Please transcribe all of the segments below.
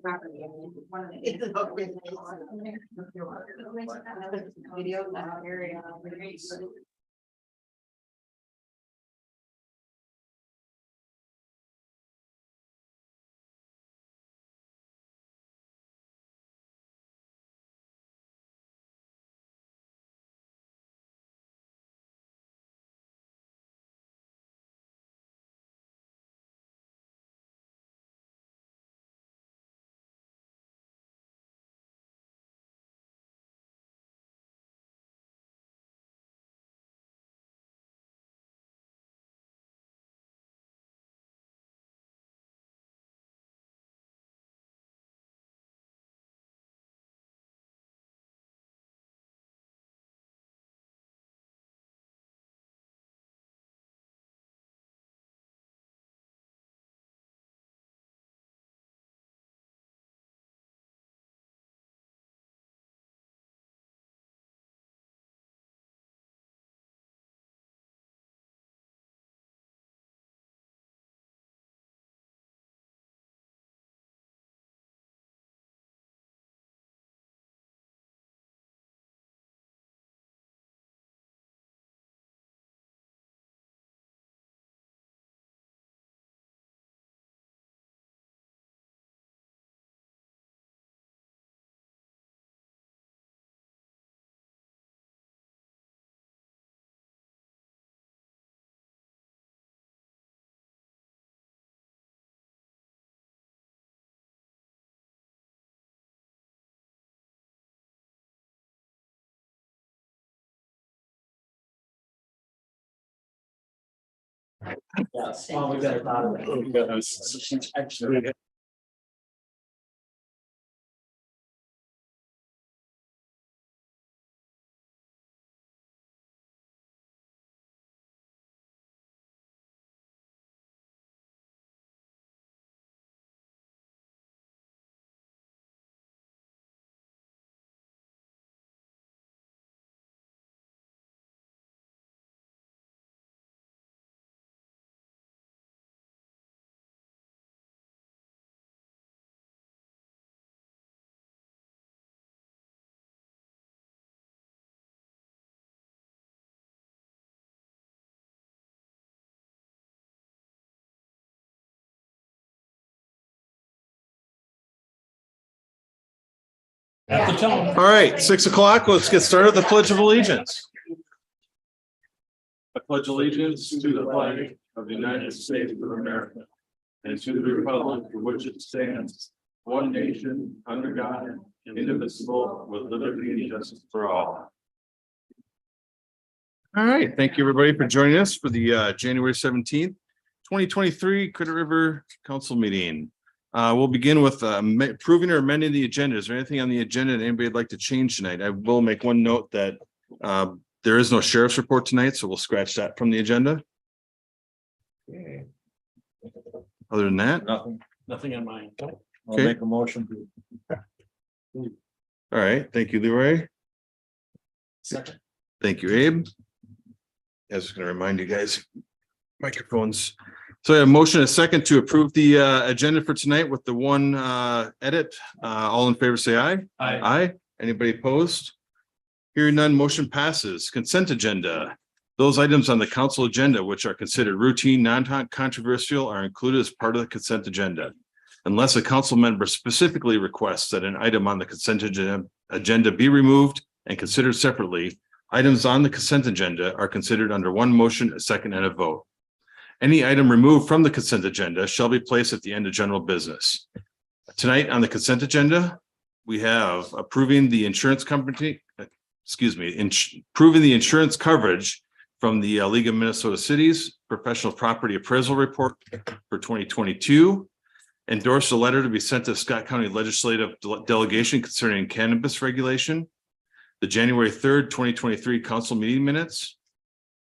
Property, I mean, one of the. It's about business. Video in that area. Yes, well, we got a lot of it. All right, 6 o'clock. Let's get started. The Pledge of Allegiance. I pledge allegiance to the flag of the United States of America and to the republic for which it stands, one nation, under God, indivisible, with liberty and justice for all. All right, thank you everybody for joining us for the January 17th, 2023 Credit River Council meeting. We'll begin with approving or amending the agenda. Is there anything on the agenda that anybody would like to change tonight? I will make one note that there is no sheriff's report tonight, so we'll scratch that from the agenda. Okay. Other than that, Nothing on mine. I'll Okay. make a motion to. all right. Thank you, Leroy. Second. Thank you, Abe. I was going to remind you guys, microphones. So I have a motion and a second to approve the agenda for tonight with the one edit. All in favor, say aye. Aye. Aye. Anybody opposed? Hearing none, motion passes. Consent agenda. Those items on the council agenda which are considered routine, non-controversial are included as part of the consent agenda. Unless a council member specifically requests that an item on the consent agenda be removed and considered separately, items on the consent agenda are considered under one motion, a second, and a vote. Any item removed from the consent agenda shall be placed at the end of general business. Tonight on the consent agenda, we have approving the insurance company, approving the insurance coverage from the League of Minnesota Cities Professional Property Appraisal Report for 2022. Endorse a letter to be sent to Scott County Legislative Delegation concerning cannabis regulation. The January 3rd, 2023 council meeting minutes.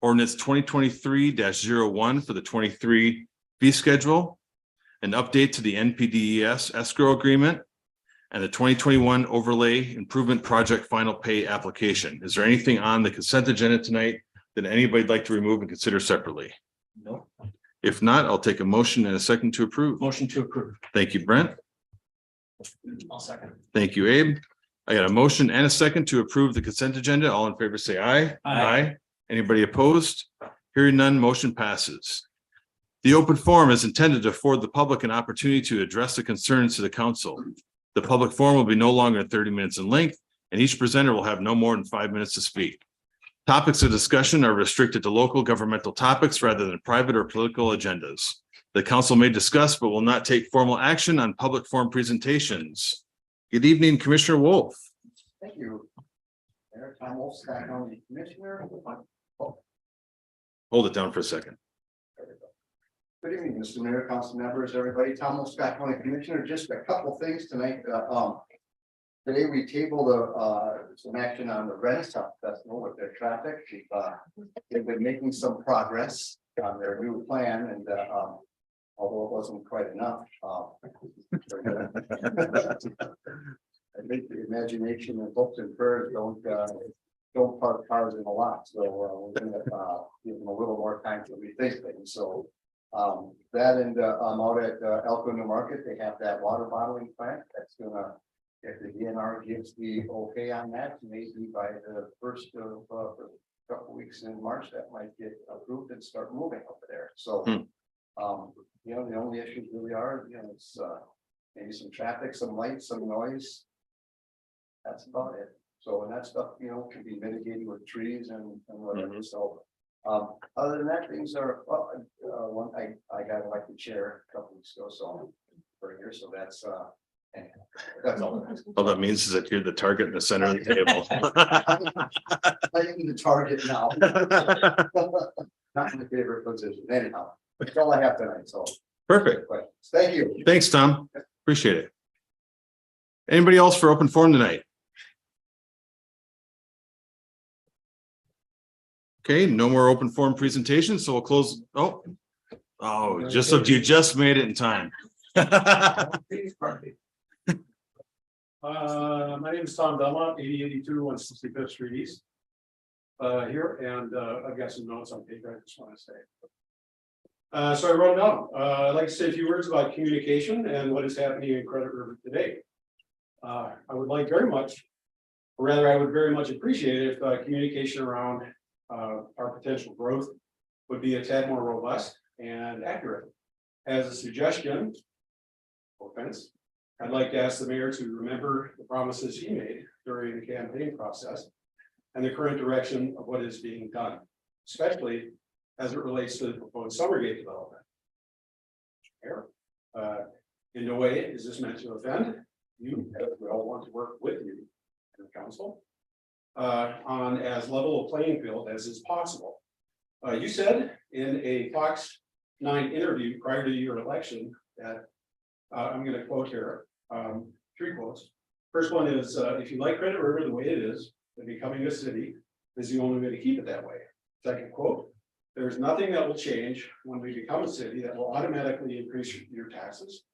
Ordinance 2023-01 for the 23 fee schedule. An update to the NPDES escrow agreement. And the 2021 overlay improvement project final pay application. Is there anything on the consent agenda tonight that anybody'd like to remove and consider separately? No. If not, I'll take a motion and a second to approve. Motion to approve. Thank you, Brent. I'll second. Thank you, Abe. I got a motion and a second to approve the consent agenda. All in favor, say aye. Aye. Anybody opposed? Hearing none, motion passes. The open forum is intended to afford the public an opportunity to address the concerns to the council. The public forum will be no longer than 30 minutes in length, and each presenter will have no more than 5 minutes to speak. Topics of discussion are restricted to local governmental topics rather than private or political agendas. The council may discuss but will not take formal action on public forum presentations. Good evening, Commissioner Wolf. Thank you. Mayor Tom Wolf, Scott County Commissioner. Hold it down for a second. Good evening, Mr. Mayor, council members, everybody. Tom Wolf, Scott County Commissioner. Just a couple things tonight. Today we tabled some action on the Renaissance Festival with their traffic. They've been making some progress on their new plan, and although it wasn't quite enough. I think the imagination and hopes and prayers don't park cars in a lot, so we're gonna give them a little more time to rethink things. So that and I'm out at Elko New Market. They have that water bottling plant that's gonna, if the DNR gives the okay on that, maybe by the first of couple weeks in March, that might get approved and start moving over there. So you know, the only issues really are, you know, it's maybe some traffic, some lights, some noise. That's about it. So, and that stuff, you know, can be mitigated with trees and whatever. So, other than that, things are, one, I got elected chair a couple weeks ago, so for a year, so that's all. All that means is that you're the target in the center of the table. I'm the target now. Not my favorite position, anyhow. That's all I have tonight, so. Perfect. Questions. Thank you. Thanks, Tom. Appreciate it. Anybody else for open forum tonight? Okay, no more open forum presentations, so we'll close. Oh, just so you just made it in time. My name is Tom Belmont, 8082 165th Street East. Here, and I've got some notes on paper I just want to say. So I wrote down, I'd like to say a few words about communication and what is happening in Credit River today. I would like very much, or rather I would very much appreciate it if communication around our potential growth would be a tad more robust and accurate. As a suggestion, no offense, I'd like to ask the mayor to remember the promises he made during the campaign process and the current direction of what is being done, especially as it relates to the proposed Summergate development. In no way is this meant to offend you, as we all want to work with you in the council on as level a playing field as is possible. You said in a Fox 9 interview prior to your election that I'm going to quote here, 3 quotes. First one is, if you like Credit River the way it is, then becoming a city is the only way to keep it that way. Second quote, there's nothing that will change when we become a city that will automatically increase your taxes.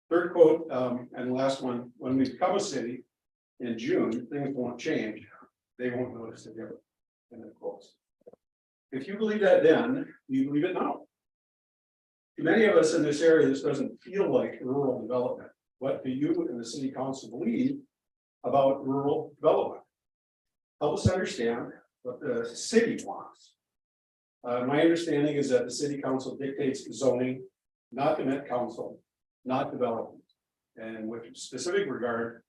Third quote, and last one, when we become a city in June, things won't change. They won't notice the difference. End of quotes. If you believe that then, you believe it now. To many of us in this area, this doesn't feel like rural development. What do you and the city council believe about rural development? Help us understand what the city wants. My understanding is that the city council dictates zoning, not the Met Council, not development. And with specific regard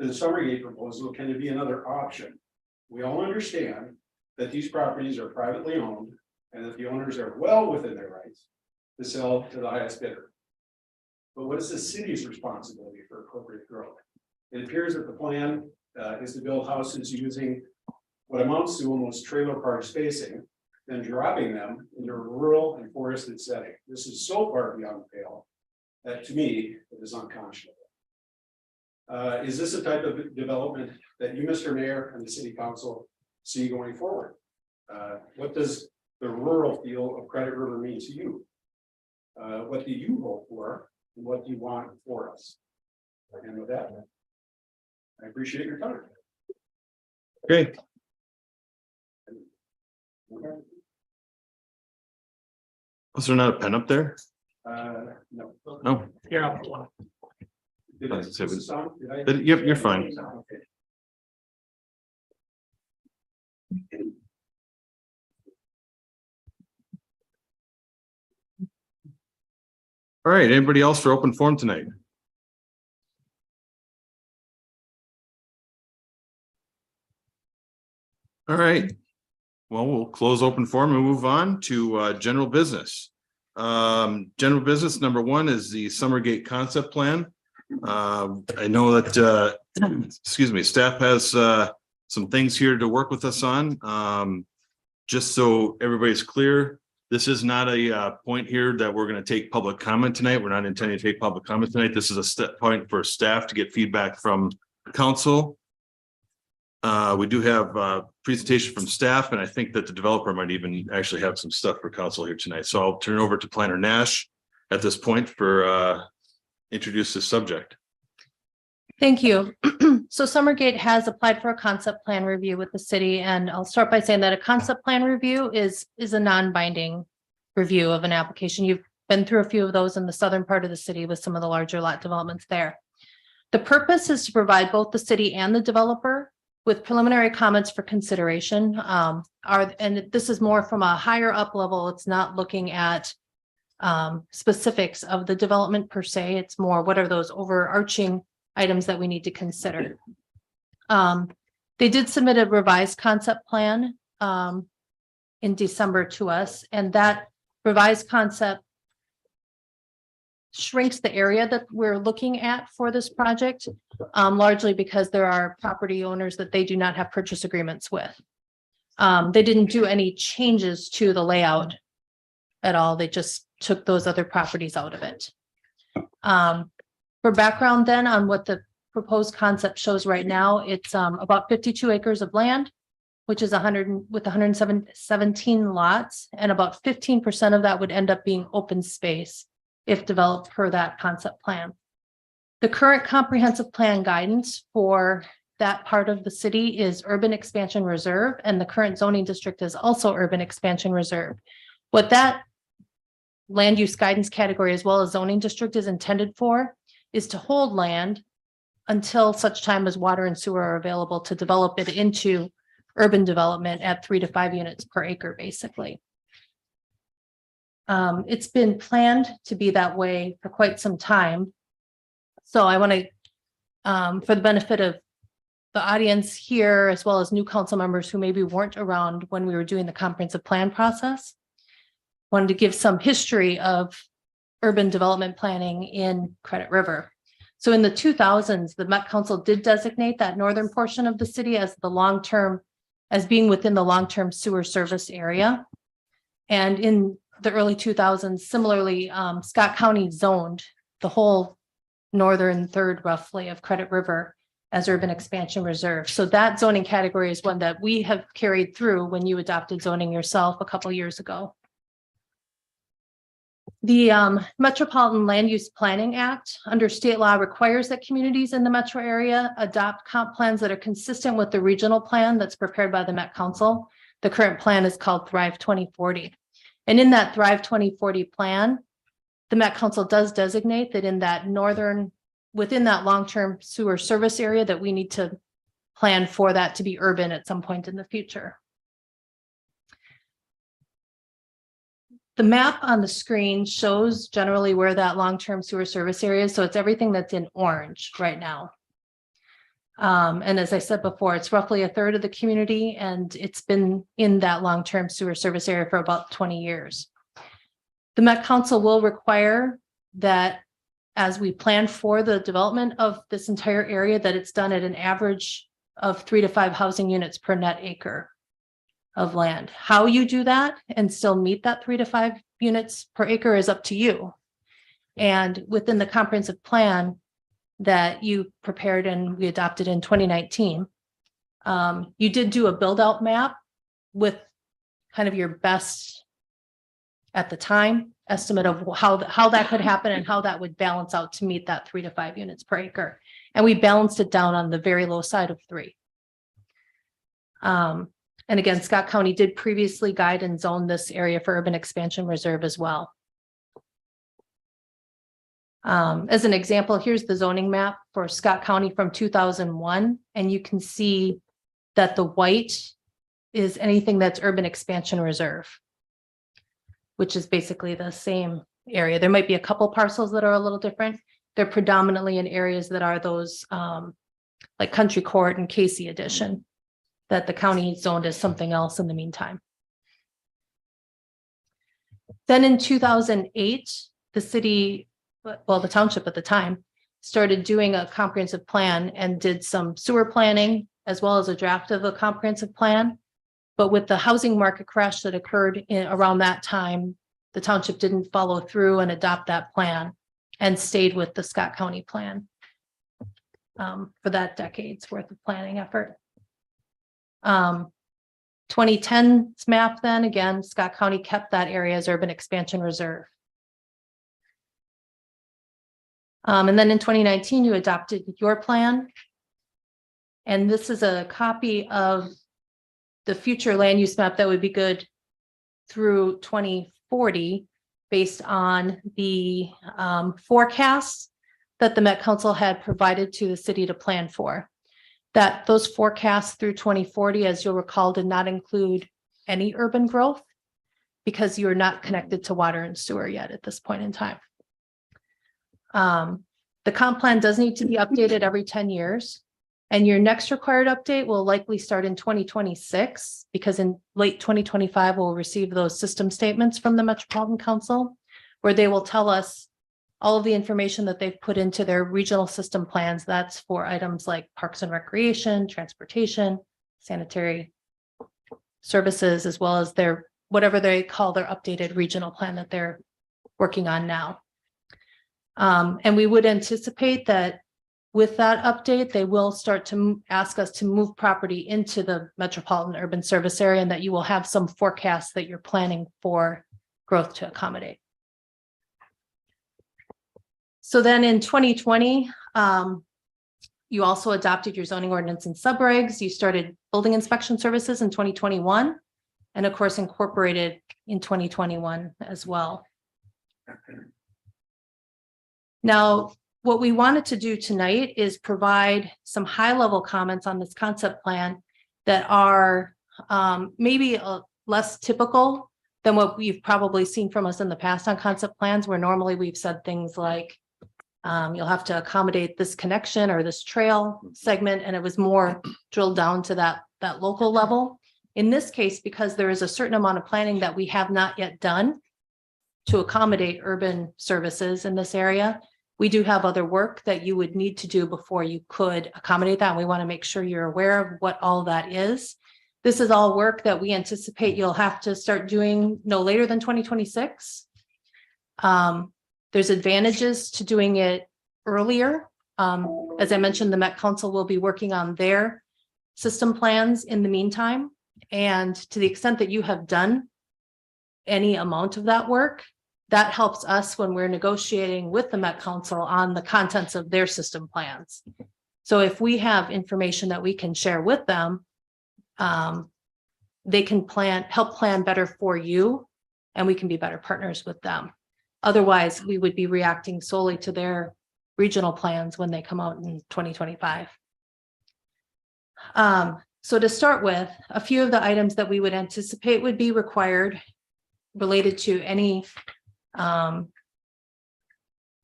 to the Summergate proposal, can there be another option? We all understand that these properties are privately owned and that the owners are well within their rights to sell to the highest bidder. But what is the city's responsibility for appropriate growth? It appears that the plan is to build houses using what amounts to almost trailer park spacing, then dropping them into a rural and forested setting. This is so far beyond the pale that to me, it is unconscionable. Is this a type of development that you, Mr. Mayor, and the City Council see going forward? What does the rural feel of Credit River mean to you? What do you hope for, and what do you want for us? And with that, I appreciate your time. Okay. Was there not a pen up there? No. No. Here, I'll- Did I- Let's see if does it sound- did I- Yep, you're fine. Okay. All right, anybody else for open forum tonight? All right. Well, we'll close open forum and move on to general business. General business number one is the Summergate concept plan. I know that excuse me, staff has some things here to work with us on. Just so everybody's clear, this is not a point here that we're going to take public comment tonight. We're not intending to take public comment tonight. This is a step point for staff to get feedback from council. We do have a presentation from staff, and I think that the developer might even actually have some stuff for council here tonight. So I'll turn it over to Planner Nash at this point for introduce this subject. Thank you. So Summergate has applied for a concept plan review with the city, and I'll start by saying that a concept plan review is a non-binding review of an application. You've been through a few of those in the southern part of the city with some of the larger lot developments there. The purpose is to provide both the city and the developer with preliminary comments for consideration. And this is more from a higher up level. It's not looking at specifics of the development per se. It's more what are those overarching items that we need to consider. They did submit a revised concept plan in December to us, and that revised concept shrinks the area that we're looking at for this project, largely because there are property owners that they do not have purchase agreements with. They didn't do any changes to the layout at all. They just took those other properties out of it. For background then on what the proposed concept shows right now, it's about 52 acres of land, which is 117 lots, and about 15% of that would end up being open space if developed per that concept plan. The current comprehensive plan guidance for that part of the city is urban expansion reserve, and the current zoning district is also urban expansion reserve. What that land use guidance category as well as zoning district is intended for is to hold land until such time as water and sewer are available to develop it into urban development at 3 to 5 units per acre, basically. It's been planned to be that way for quite some time. So I want to, for the benefit of the audience here, as well as new council members who maybe weren't around when we were doing the comprehensive plan process, wanted to give some history of urban development planning in Credit River. So in the 2000s, the Met Council did designate that northern portion of the city as the long-term, as being within the long-term sewer service area. And in the early 2000s, similarly, Scott County zoned the whole northern third roughly of Credit River as urban expansion reserve. So that zoning category is one that we have carried through when you adopted zoning yourself a couple years ago. The Metropolitan Land Use Planning Act under state law requires that communities in the metro area adopt comp plans that are consistent with the regional plan that's prepared by the Met Council. The current plan is called Thrive 2040. And in that Thrive 2040 plan, the Met Council does designate that in that northern, within that long-term sewer service area, that we need to plan for that to be urban at some point in the future. The map on the screen shows generally where that long-term sewer service area is. So it's everything that's in orange right now. And as I said before, it's roughly a third of the community, and it's been in that long-term sewer service area for about 20 years. The Met Council will require that as we plan for the development of this entire area, that it's done at an average of 3 to 5 housing units per net acre of land. How you do that and still meet that 3 to 5 units per acre is up to you. And within the comprehensive plan that you prepared and we adopted in 2019, you did do a build out map with kind of your best at the time estimate of how that could happen and how that would balance out to meet that 3 to 5 units per acre. And we balanced it down on the very low side of 3. And again, Scott County did previously guide and zone this area for urban expansion reserve as well. As an example, here's the zoning map for Scott County from 2001, and you can see that the white is anything that's urban expansion reserve, which is basically the same area. There might be a couple parcels that are a little different. They're predominantly in areas that are those like Country Court and Casey Edition that the county zoned as something else in the meantime. Then in 2008, the city, well, the township at the time, started doing a comprehensive plan and did some sewer planning as well as a draft of a comprehensive plan. But with the housing market crash that occurred around that time, the township didn't follow through and adopt that plan and stayed with the Scott County plan for that decade's worth of planning effort. 2010's map, then again, Scott County kept that area as urban expansion reserve. And then in 2019, you adopted your plan. And this is a copy of the future land use map that would be good through 2040 based on the forecasts that the Met Council had provided to the city to plan for. That those forecasts through 2040, as you'll recall, did not include any urban growth because you are not connected to water and sewer yet at this point in time. The comp plan does need to be updated every 10 years. And your next required update will likely start in 2026 because in late 2025, we'll receive those system statements from the Metropolitan Council where they will tell us all of the information that they've put into their regional system plans. That's for items like parks and recreation, transportation, sanitary services, as well as their whatever they call their updated regional plan that they're working on now. And we would anticipate that with that update, they will start to ask us to move property into the metropolitan urban service area and that you will have some forecasts that you're planning for growth to accommodate. So then in 2020, you also adopted your zoning ordinance and subregs. You started building inspection services in 2021 and of course incorporated in 2021 as well. Now, what we wanted to do tonight is provide some high-level comments on this concept plan that are maybe less typical than what we've probably seen from us in the past on concept plans, where normally we've said things like, you'll have to accommodate this connection or this trail segment, and it was more drilled down to that local level. In this case, because there is a certain amount of planning that we have not yet done to accommodate urban services in this area, we do have other work that you would need to do before you could accommodate that. We want to make sure you're aware of what all that is. This is all work that we anticipate you'll have to start doing no later than 2026. There's advantages to doing it earlier. As I mentioned, the Met Council will be working on their system plans in the meantime. And to the extent that you have done any amount of that work, that helps us when we're negotiating with the Met Council on the contents of their system plans. So if we have information that we can share with them, they can help plan better for you, and we can be better partners with them. Otherwise, we would be reacting solely to their regional plans when they come out in 2025. So to start with, a few of the items that we would anticipate would be required related to any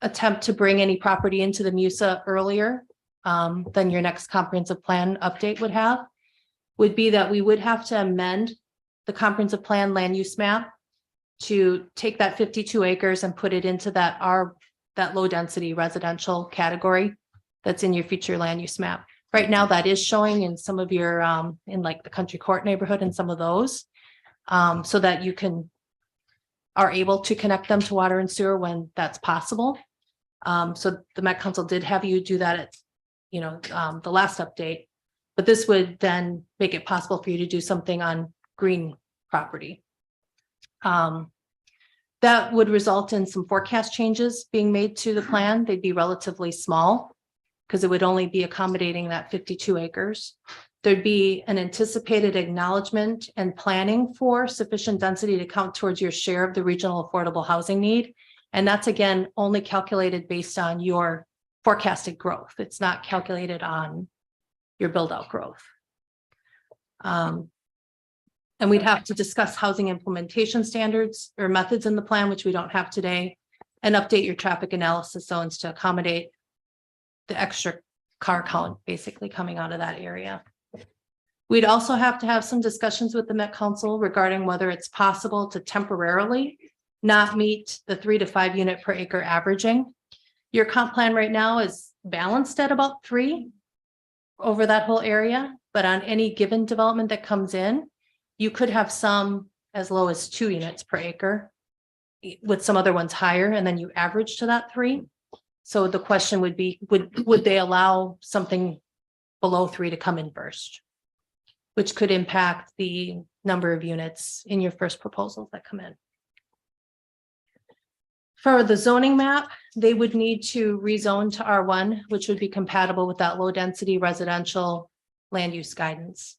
attempt to bring any property into the MUSA earlier than your next comprehensive plan update would have, would be that we would have to amend the comprehensive plan land use map to take that 52 acres and put it into that low density residential category that's in your future land use map. Right now, that is showing in some of your in like the Country Court neighborhood and some of those, so that you are able to connect them to water and sewer when that's possible. So the Met Council did have you do that at, the last update, but this would then make it possible for you to do something on green property. That would result in some forecast changes being made to the plan. They'd be relatively small. because it would only be accommodating that 52 acres. There'd be an anticipated acknowledgement and planning for sufficient density to count towards your share of the regional affordable housing need. And that's again, only calculated based on your forecasted growth. It's not calculated on your build out growth. And we'd have to discuss housing implementation standards or methods in the plan, which we don't have today, and update your traffic analysis zones to accommodate the extra car count basically coming out of that area. We'd also have to have some discussions with the Met Council regarding whether it's possible to temporarily not meet the 3 to 5 unit per acre averaging. Your comp plan right now is balanced at about 3 over that whole area, but on any given development that comes in, you could have some as low as 2 units per acre with some other ones higher, and then you average to that 3. So the question would be, would they allow something below 3 to come in first? Which could impact the number of units in your first proposals that come in. For the zoning map, they would need to rezone to R1, which would be compatible with that low density residential land use guidance.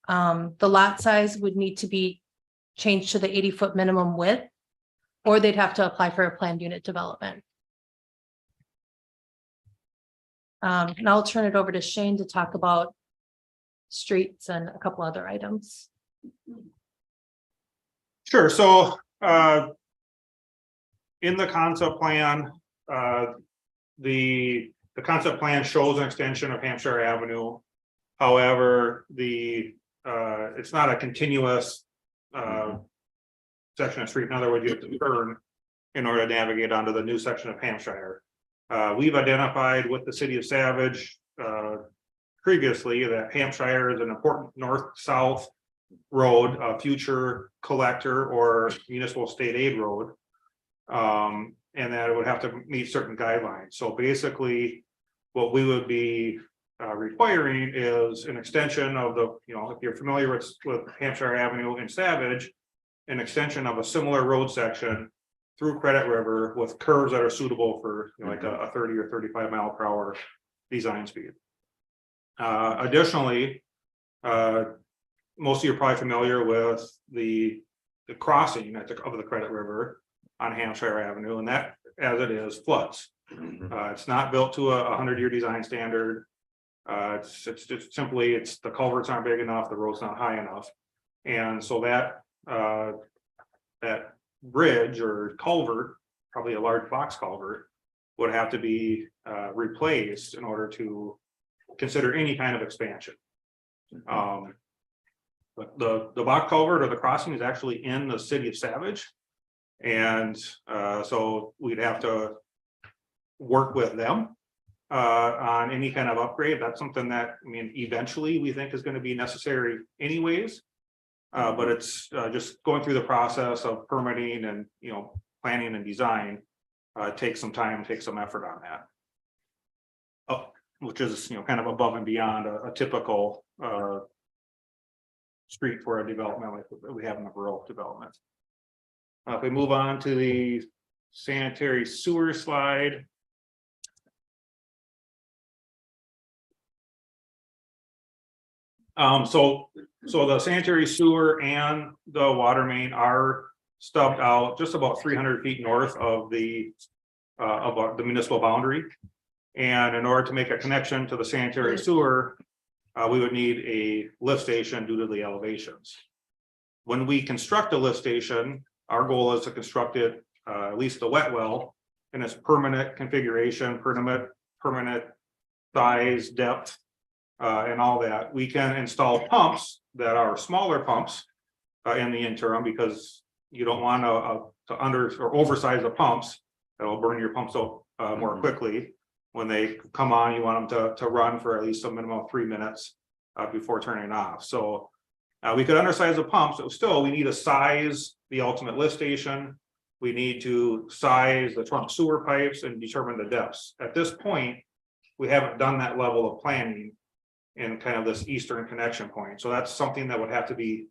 The lot size would need to be changed to the 80-foot minimum width, or they'd have to apply for a planned unit development. And I'll turn it over to Shane to talk about streets and a couple other items. Sure, so in the concept plan, the concept plan shows an extension of Hampshire Avenue. However, it's not a continuous section of street. In other words, you have to turn in order to navigate onto the new section of Hampshire. We've identified with the city of Savage previously that Hampshire is an important north-south road, a future collector or municipal state aid road. And that it would have to meet certain guidelines. So basically, what we would be requiring is an extension of the, if you're familiar with Hampshire Avenue in Savage, an extension of a similar road section through Credit River with curves that are suitable for like a 30 or 35 mile per hour design speed. Additionally, most of you are probably familiar with the crossing of the Credit River on Hampshire Avenue, and that, as it is, floods. It's not built to a 100-year design standard. It's just simply the culverts aren't big enough, the road's not high enough, and so that bridge or culvert, probably a large box culvert, would have to be replaced in order to consider any kind of expansion. But the box culvert or the crossing is actually in the city of Savage. And so we'd have to work with them on any kind of upgrade. That's something that, eventually we think is going to be necessary anyways. But it's just going through the process of permitting and, planning and design takes some time, takes some effort on that. Which is, kind of above and beyond a typical street for a development like we have in the rural development. If we move on to the sanitary sewer slide. So the sanitary sewer and the water main are stubbed out just about 300 feet north of the municipal boundary. And in order to make a connection to the sanitary sewer, we would need a lift station due to the elevations. When we construct a lift station, our goal is to construct it, at least the wet well, in its permanent configuration, permanent size, depth, and all that. We can install pumps that are smaller pumps in the interim, because you don't want to under or oversize the pumps that will burn your pumps out more quickly. When they come on, you want them to run for at least a minimum of 3 minutes before turning off. So we could undersize the pumps, but still we need to size the ultimate lift station. We need to size the trunk sewer pipes and determine the depths. At this point, we haven't done that level of planning in kind of this eastern connection point. So that's something that would have to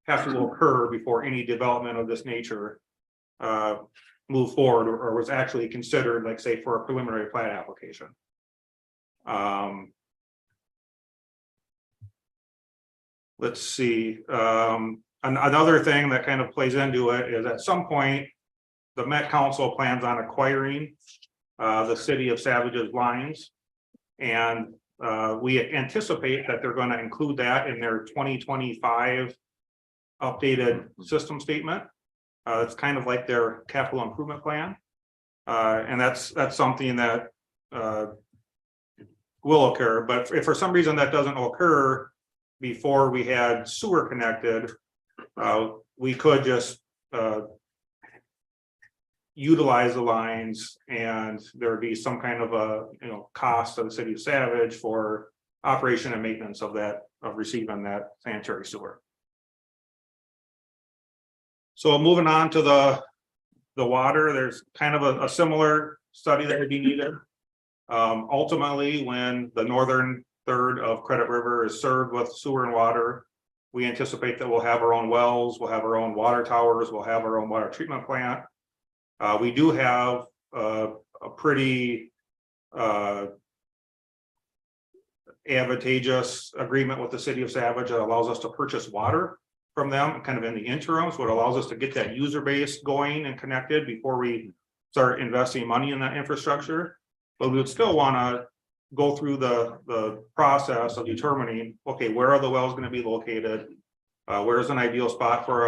occur before any development of this nature move forward or was actually considered, like say, for a preliminary plat application. Let's see, another thing that kind of plays into it is at some point, the Met Council plans on acquiring the city of Savage's lines. And we anticipate that they're going to include that in their 2025 updated system statement. It's kind of like their capital improvement plan. And that's something that will occur, but if for some reason that doesn't occur before we had sewer connected, we could just utilize the lines, and there would be some kind of a, cost to the city of Savage for operation and maintenance of that, of receiving that sanitary sewer. So moving on to the water, there's kind of a similar study that would be needed. Ultimately, when the northern third of Credit River is served with sewer and water, we anticipate that we'll have our own wells, we'll have our own water towers, we'll have our own water treatment plant. We do have a pretty advantageous agreement with the city of Savage that allows us to purchase water from them kind of in the interim. So it allows us to get that user base going and connected before we start investing money in that infrastructure. But we would still want to go through the process of determining, okay, where are the wells going to be located? Where's an ideal spot for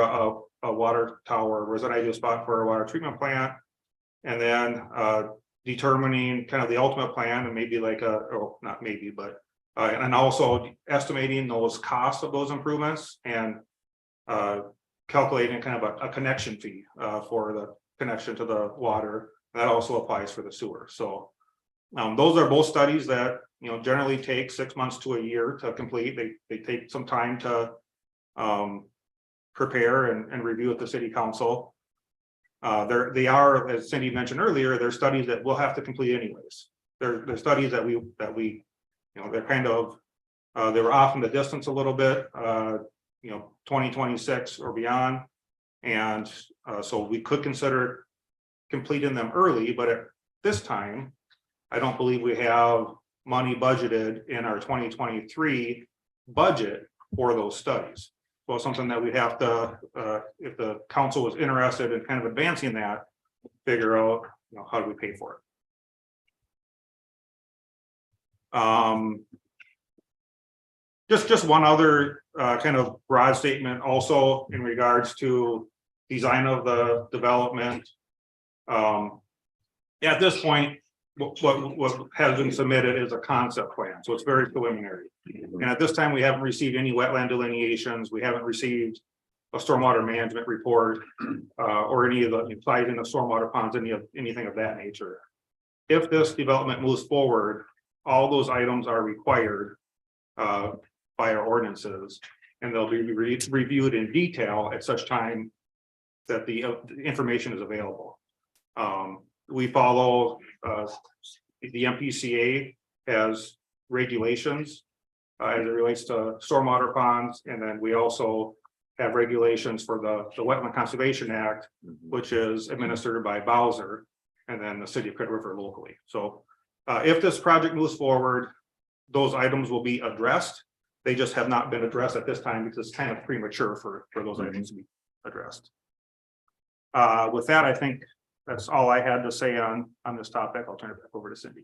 a water tower? Where's an ideal spot for a water treatment plant? And then determining kind of the ultimate plan, and maybe like not maybe, but and also estimating those costs of those improvements, and calculating kind of a connection fee for the connection to the water. That also applies for the sewer. So those are both studies that generally take 6 months to a year to complete. They take some time to prepare and review with the city council. They are, as Cindy mentioned earlier, they're studies that we'll have to complete anyways. They're studies that we they're kind of they were off in the distance a little bit, 2026 or beyond, and so we could consider completing them early. But at this time, I don't believe we have money budgeted in our 2023 budget for those studies. So it's something that we have to, if the council was interested in kind of advancing that, figure out, how do we pay for it? Just one other kind of broad statement also in regards to design of the development. At this point, what has been submitted is a concept plan, so it's very preliminary. And at this time, we haven't received any wetland delineations. We haven't received a stormwater management report or any of the sizing of stormwater ponds, anything of that nature. If this development moves forward, all those items are required by our ordinances, and they'll be reviewed in detail at such time that the information is available. We follow the MPCA has regulations as it relates to stormwater ponds, and then we also have regulations for the Wetland Conservation Act, which is administered by Bowser and then the city of Credit River locally. So if this project moves forward, those items will be addressed. They just have not been addressed at this time because it's kind of premature for those items to be addressed. With that, I think that's all I had to say on this topic. I'll turn it back over to Cindy.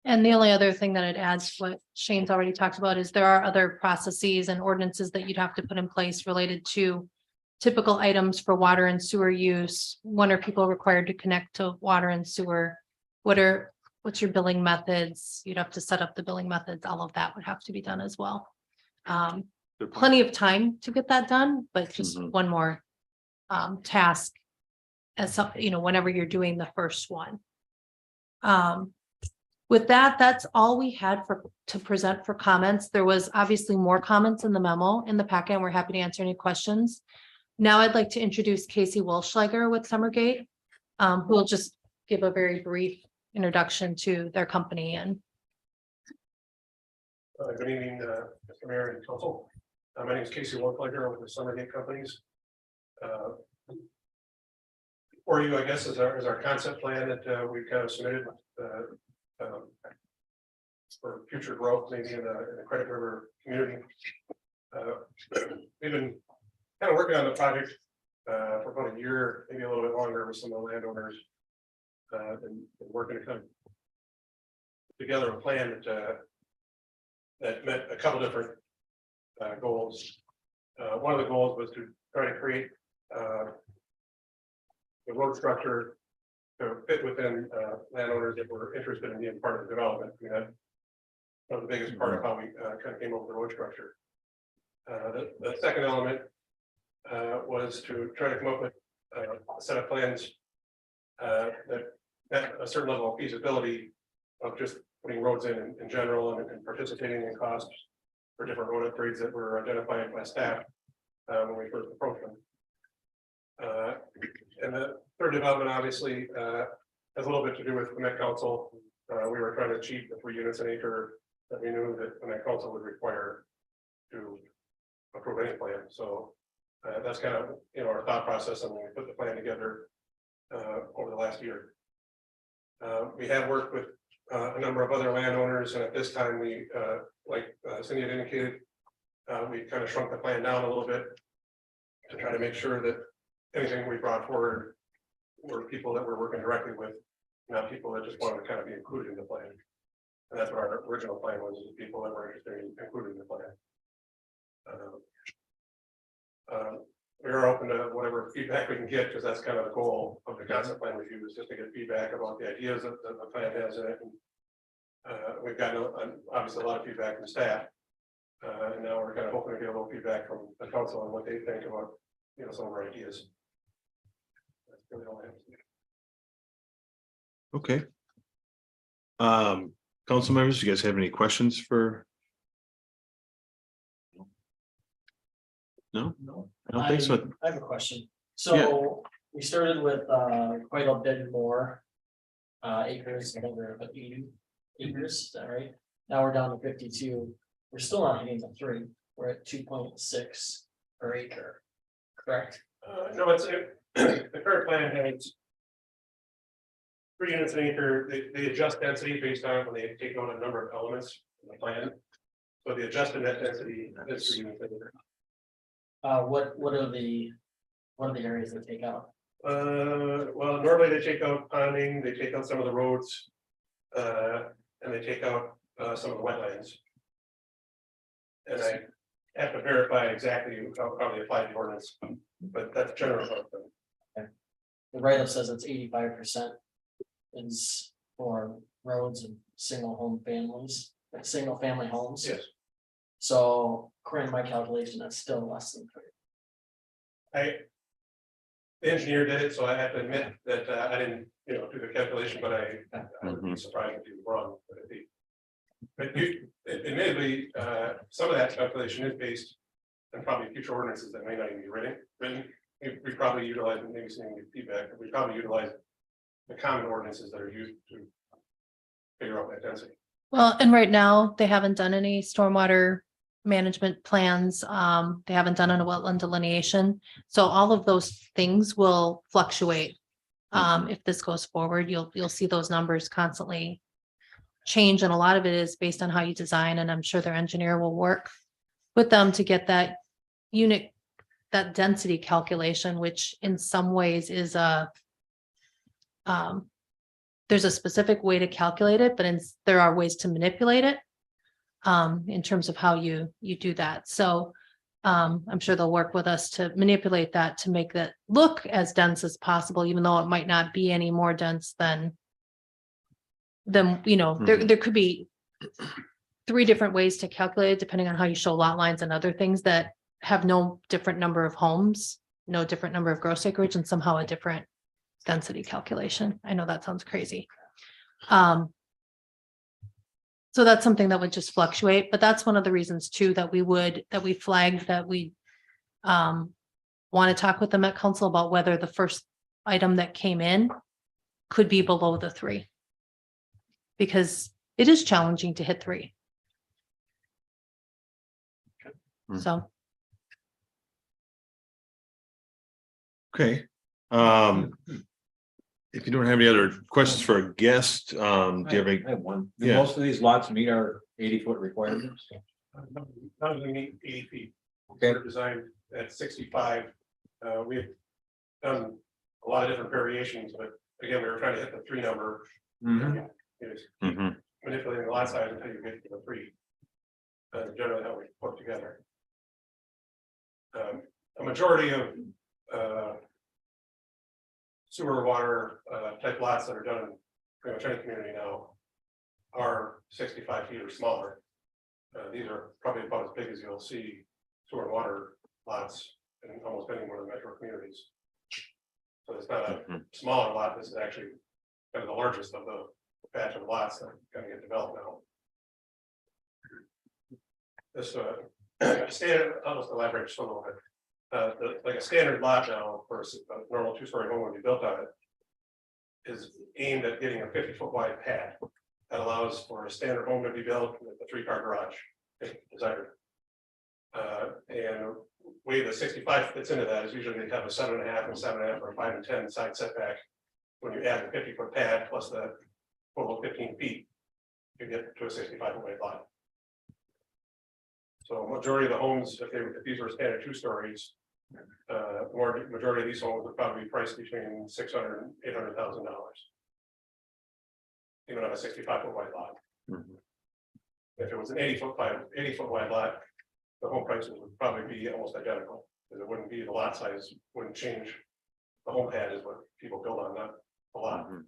And the only other thing that it adds, what Shane's already talked about, is there are other processes and ordinances that you'd have to put in place related to typical items for water and sewer use. When are people required to connect to water and sewer? What's your billing methods? You'd have to set up the billing methods. All of that would have to be done as well. Plenty of time to get that done, but just one more task as whenever you're doing the first one. With that, that's all we had to present for comments. There was obviously more comments in the memo in the packet, and we're happy to answer any questions. Now I'd like to introduce Casey Walschlager with Summergate, who will just give a very brief introduction to their company. And good evening, Mr. Mayor and Council. My name is Casey Walschlager with the Summergate Companies. For you, I guess, is our concept plan that we've kind of submitted. future growth, maybe in the Credit River community. We've been kind of working on the project for about a year, maybe a little bit longer with some of the landowners. And working to kind of put together a plan that met a couple different goals. One of the goals was to try to create the road structure to fit within landowners that were interested in being part of the development. I mean, that was the biggest part of how we kind of came up with the road structure. The second element was to try to come up with a set of plans that met a certain level of feasibility of just putting roads in general and participating in costs for different road upgrades that were identified by staff when we first approached them. And the third development obviously has a little bit to do with the Met Council. We were trying to achieve the 3 units an acre that we knew that the Met Council would require to approve any plan. So that's kind of, our thought process and when we put the plan together over the last year. We have worked with a number of other landowners, and at this time we, like Cindy had indicated, we kind of shrunk the plan down a little bit to try to make sure that anything we brought forward were people that we're working directly with, not people that just wanted to kind of be included in the plan. And that's what our original plan was, is people that were interested in including in the plan. We are open to whatever feedback we can get, because that's kind of the goal of the concept plan review, is just to get feedback about the ideas that the plan has in it. And, we've gotten obviously a lot of feedback from staff, and now we're kind of hoping to get a little feedback from the council on what they think about some of our ideas. That's really all I have to say. Okay. Council members, you guys have any questions for? No, No. I don't think so. I have a question. So we started with quite a bit more acres. I think we're about 80 acres, is that right? Now we're down to 52. We're still not hitting the 3. We're at 2.6 per acre, correct? No, it's the current plan has 3 units an acre. They adjust density based on when they take on a number of elements in the plan. So the adjusted net density is 3 units an acre. What are the areas that take out? Well, normally they take out ponding, they take out some of the roads, and they take out some of the wetlands. And I have to verify exactly how they apply the ordinance, but that's general. The write-up says it's 85% is for roads and single family homes. Yes, So according to my calculation, that's still less than 3. the engineer did it, so I have to admit that I didn't, do the calculation, but I would be surprised if he was wrong. But admittedly, some of that calculation is based on probably future ordinances that may not even be written. We probably utilize, maybe some feedback, but we probably utilize the common ordinances that are used to figure out that density. Well, and right now, they haven't done any stormwater management plans. They haven't done a wetland delineation. So all of those things will fluctuate. If this goes forward, you'll see those numbers constantly change. And a lot of it is based on how you design, and I'm sure their engineer will work with them to get that that density calculation, which in some ways is there's a specific way to calculate it, but there are ways to manipulate it in terms of how you do that. So I'm sure they'll work with us to manipulate that to make that look as dense as possible, even though it might not be any more dense than there could be 3 different ways to calculate it, depending on how you show lot lines and other things that have no different number of homes, no different number of gross acreage, and somehow a different density calculation. I know that sounds crazy. So that's something that would just fluctuate, but that's one of the reasons too that we flagged that we want to talk with the Met Council about whether the first item that came in could be below the 3. Because it is challenging to hit 3. So. Okay. If you don't have any other questions for a guest, do you have any? I have one. Do Yeah. most of these lots meet our 80-foot requirements? None of them meet 80 feet. Okay. They're designed at 65. We've done a lot of different variations, but again, we were trying to hit the 3 number. Mhm. It's Mhm. manipulating the lot size until you get to the 3. Generally how we put together. A majority of sewer water type lots that are done in pretty much any community now are 65 feet or smaller. These are probably about as big as you'll see sewer and water lots in almost any one of the metro communities. So it's not a Mhm. smaller lot, this is actually kind of the largest of the batch of lots that are gonna get developed now. This standard, I'll just elaborate just a little bit. Like a standard lot now for a normal 2-story home when you built on it. Is aimed at getting a 50-foot wide pad that allows for a standard home to be built with a 3-car garage, if desired. And way the 65 fits into that is usually they have a 7.5 and 7.5 or 5 and 10 side setback. When you add the 50-foot pad plus the total of 15 feet, you get to a 65-foot wide lot. So majority of the homes, if these were standard 2 stories, majority of these homes would probably be priced between $600,000 and $800,000. Even on a 65-foot wide lot. Mhm. If it was an 80-foot wide lot, the home prices would probably be almost identical, because it wouldn't be, the lot size wouldn't change. The home pad is what people build on, not the lot, Mhm.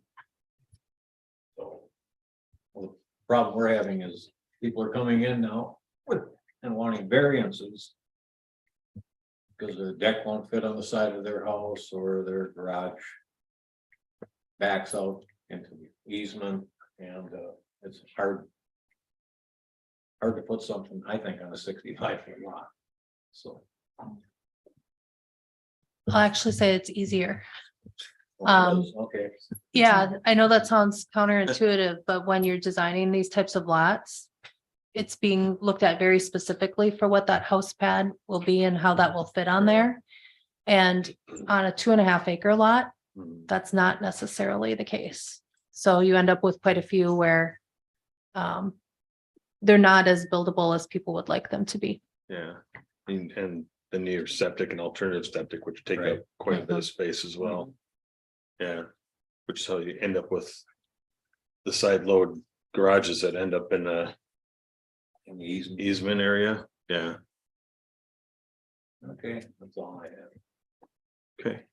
so. Problem we're having is people are coming in now and wanting variances. Because their deck won't fit on the side of their house or their garage. Backs out into the easement and it's hard. Hard to put something, I think, on a 65-foot lot. So. I'll actually say it's easier. Okay. Yeah, I know that sounds counterintuitive, but when you're designing these types of lots. It's being looked at very specifically for what that house pad will be and how that will fit on there. And on a 2.5 acre lot, Mhm. that's not necessarily the case. So you end up with quite a few where. They're not as buildable as people would like them to be. Yeah, and then your septic and alternative septic, which take Right. up quite a bit of space as well. Yeah, which is how you end up with. The side load garages that end up in the In the easement. easement area, yeah, Okay, that's all I have. okay.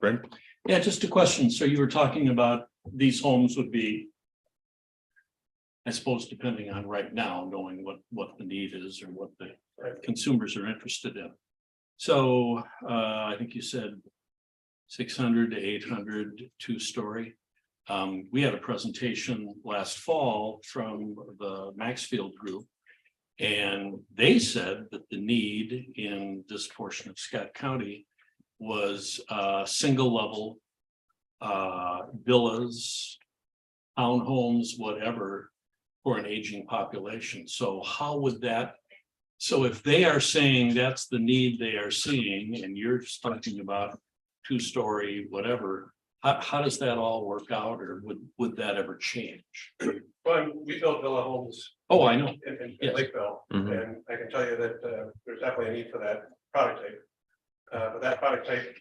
Brent, Yeah, just a question. So you were talking about these homes would be. I suppose depending on right now, knowing what the need is or what the consumers are interested in. So I think you said 600 to 800 2-story. We had a presentation last fall from the Maxfield Group. And they said that the need in this portion of Scott County was single level villas, townhomes, whatever, for an aging population. So how would that, so if they are saying that's the need they are seeing, and you're just talking about 2-story, whatever, how does that all work out, or would that ever change? Well, we built villa homes Oh, I know. in Yes. Lakeville, Mhm. and I can tell you that there's definitely a need for that product type. But that product type,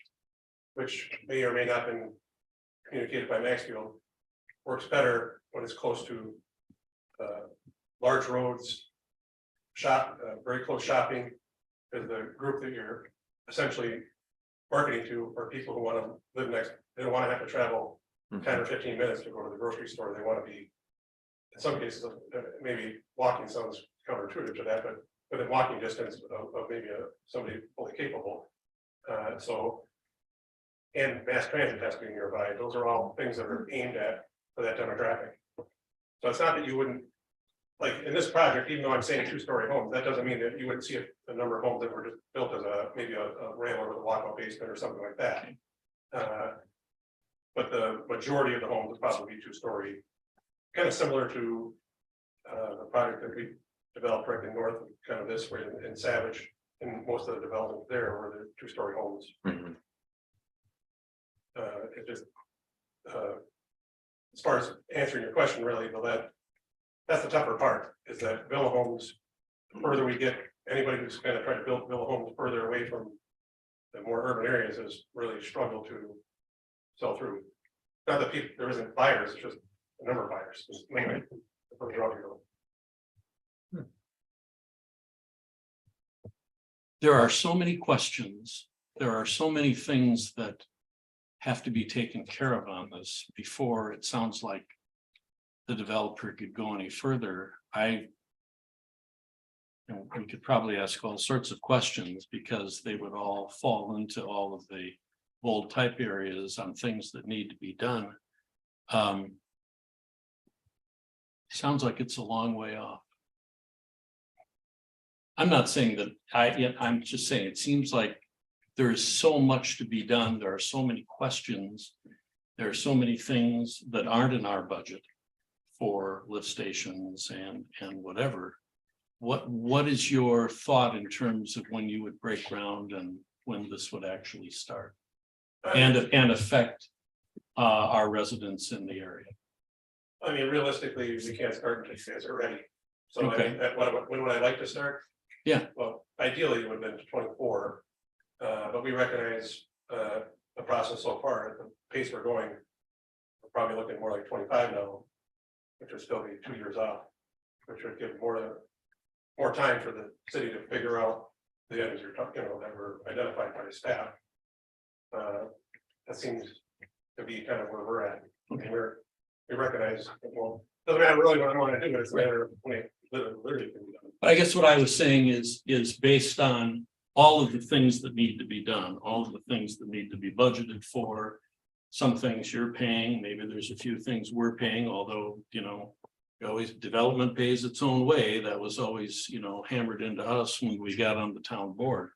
which may or may not have been communicated by Maxfield, works better when it's close to large roads, very close shopping, because the group that you're essentially marketing to are people who want to live next, they don't want to have to travel 10 or 15 minutes to go to the grocery store. They want to be, in some cases, maybe walking sounds counterintuitive to that, but within walking distance of maybe somebody fully capable. And mass transit has to be nearby. Those are all things that are aimed at for that demographic. So it's not that you wouldn't, like in this project, even though I'm saying 2-story homes, that doesn't mean that you wouldn't see a number of homes that were just built as maybe a rambler with a walkout basement or something like that. But the majority of the homes would probably be 2-story, kind of similar to the project that we developed directly north of kind of this, right in Savage, and most of the development there were the 2-story homes. Mhm. It just. As far as answering your question, really, but that's the tougher part, is that villa homes, the further we get, anybody who's kind of trying to build villa homes further away from the more urban areas has really struggled to sell through. Not that people, there isn't buyers, it's just the number of buyers. It's mainly the further out you go. There are so many questions. There are so many things that have to be taken care of on this before it sounds like the developer could go any further. We could probably ask all sorts of questions because they would all fall into all of the bold type areas on things that need to be done. Sounds like it's a long way off. I'm not saying that I'm just saying it seems like there is so much to be done. There are so many questions. There are so many things that aren't in our budget for lift stations and whatever. What is your thought in terms of when you would break ground and when this would actually start and affect our residents in the area? I mean, realistically, we can't start until you guys are ready. So I Okay. mean, when would I like to start? Yeah. Well, ideally, it would have been 24. But we recognize the process so far, at the pace we're going. We're probably looking more like 25 now, which would still be 2 years off, which would give more time for the city to figure out the items you're talking about that were identified by the staff. That seems to be kind of where we're at. Okay. We recognize, well, doesn't matter really what I want to do, it's a matter of when it literally can be done. But I guess what I was saying is based on all of the things that need to be done, all of the things that need to be budgeted for. Some things you're paying, maybe there's a few things we're paying, although, always development pays its own way. That was always, hammered into us when we got on the town board.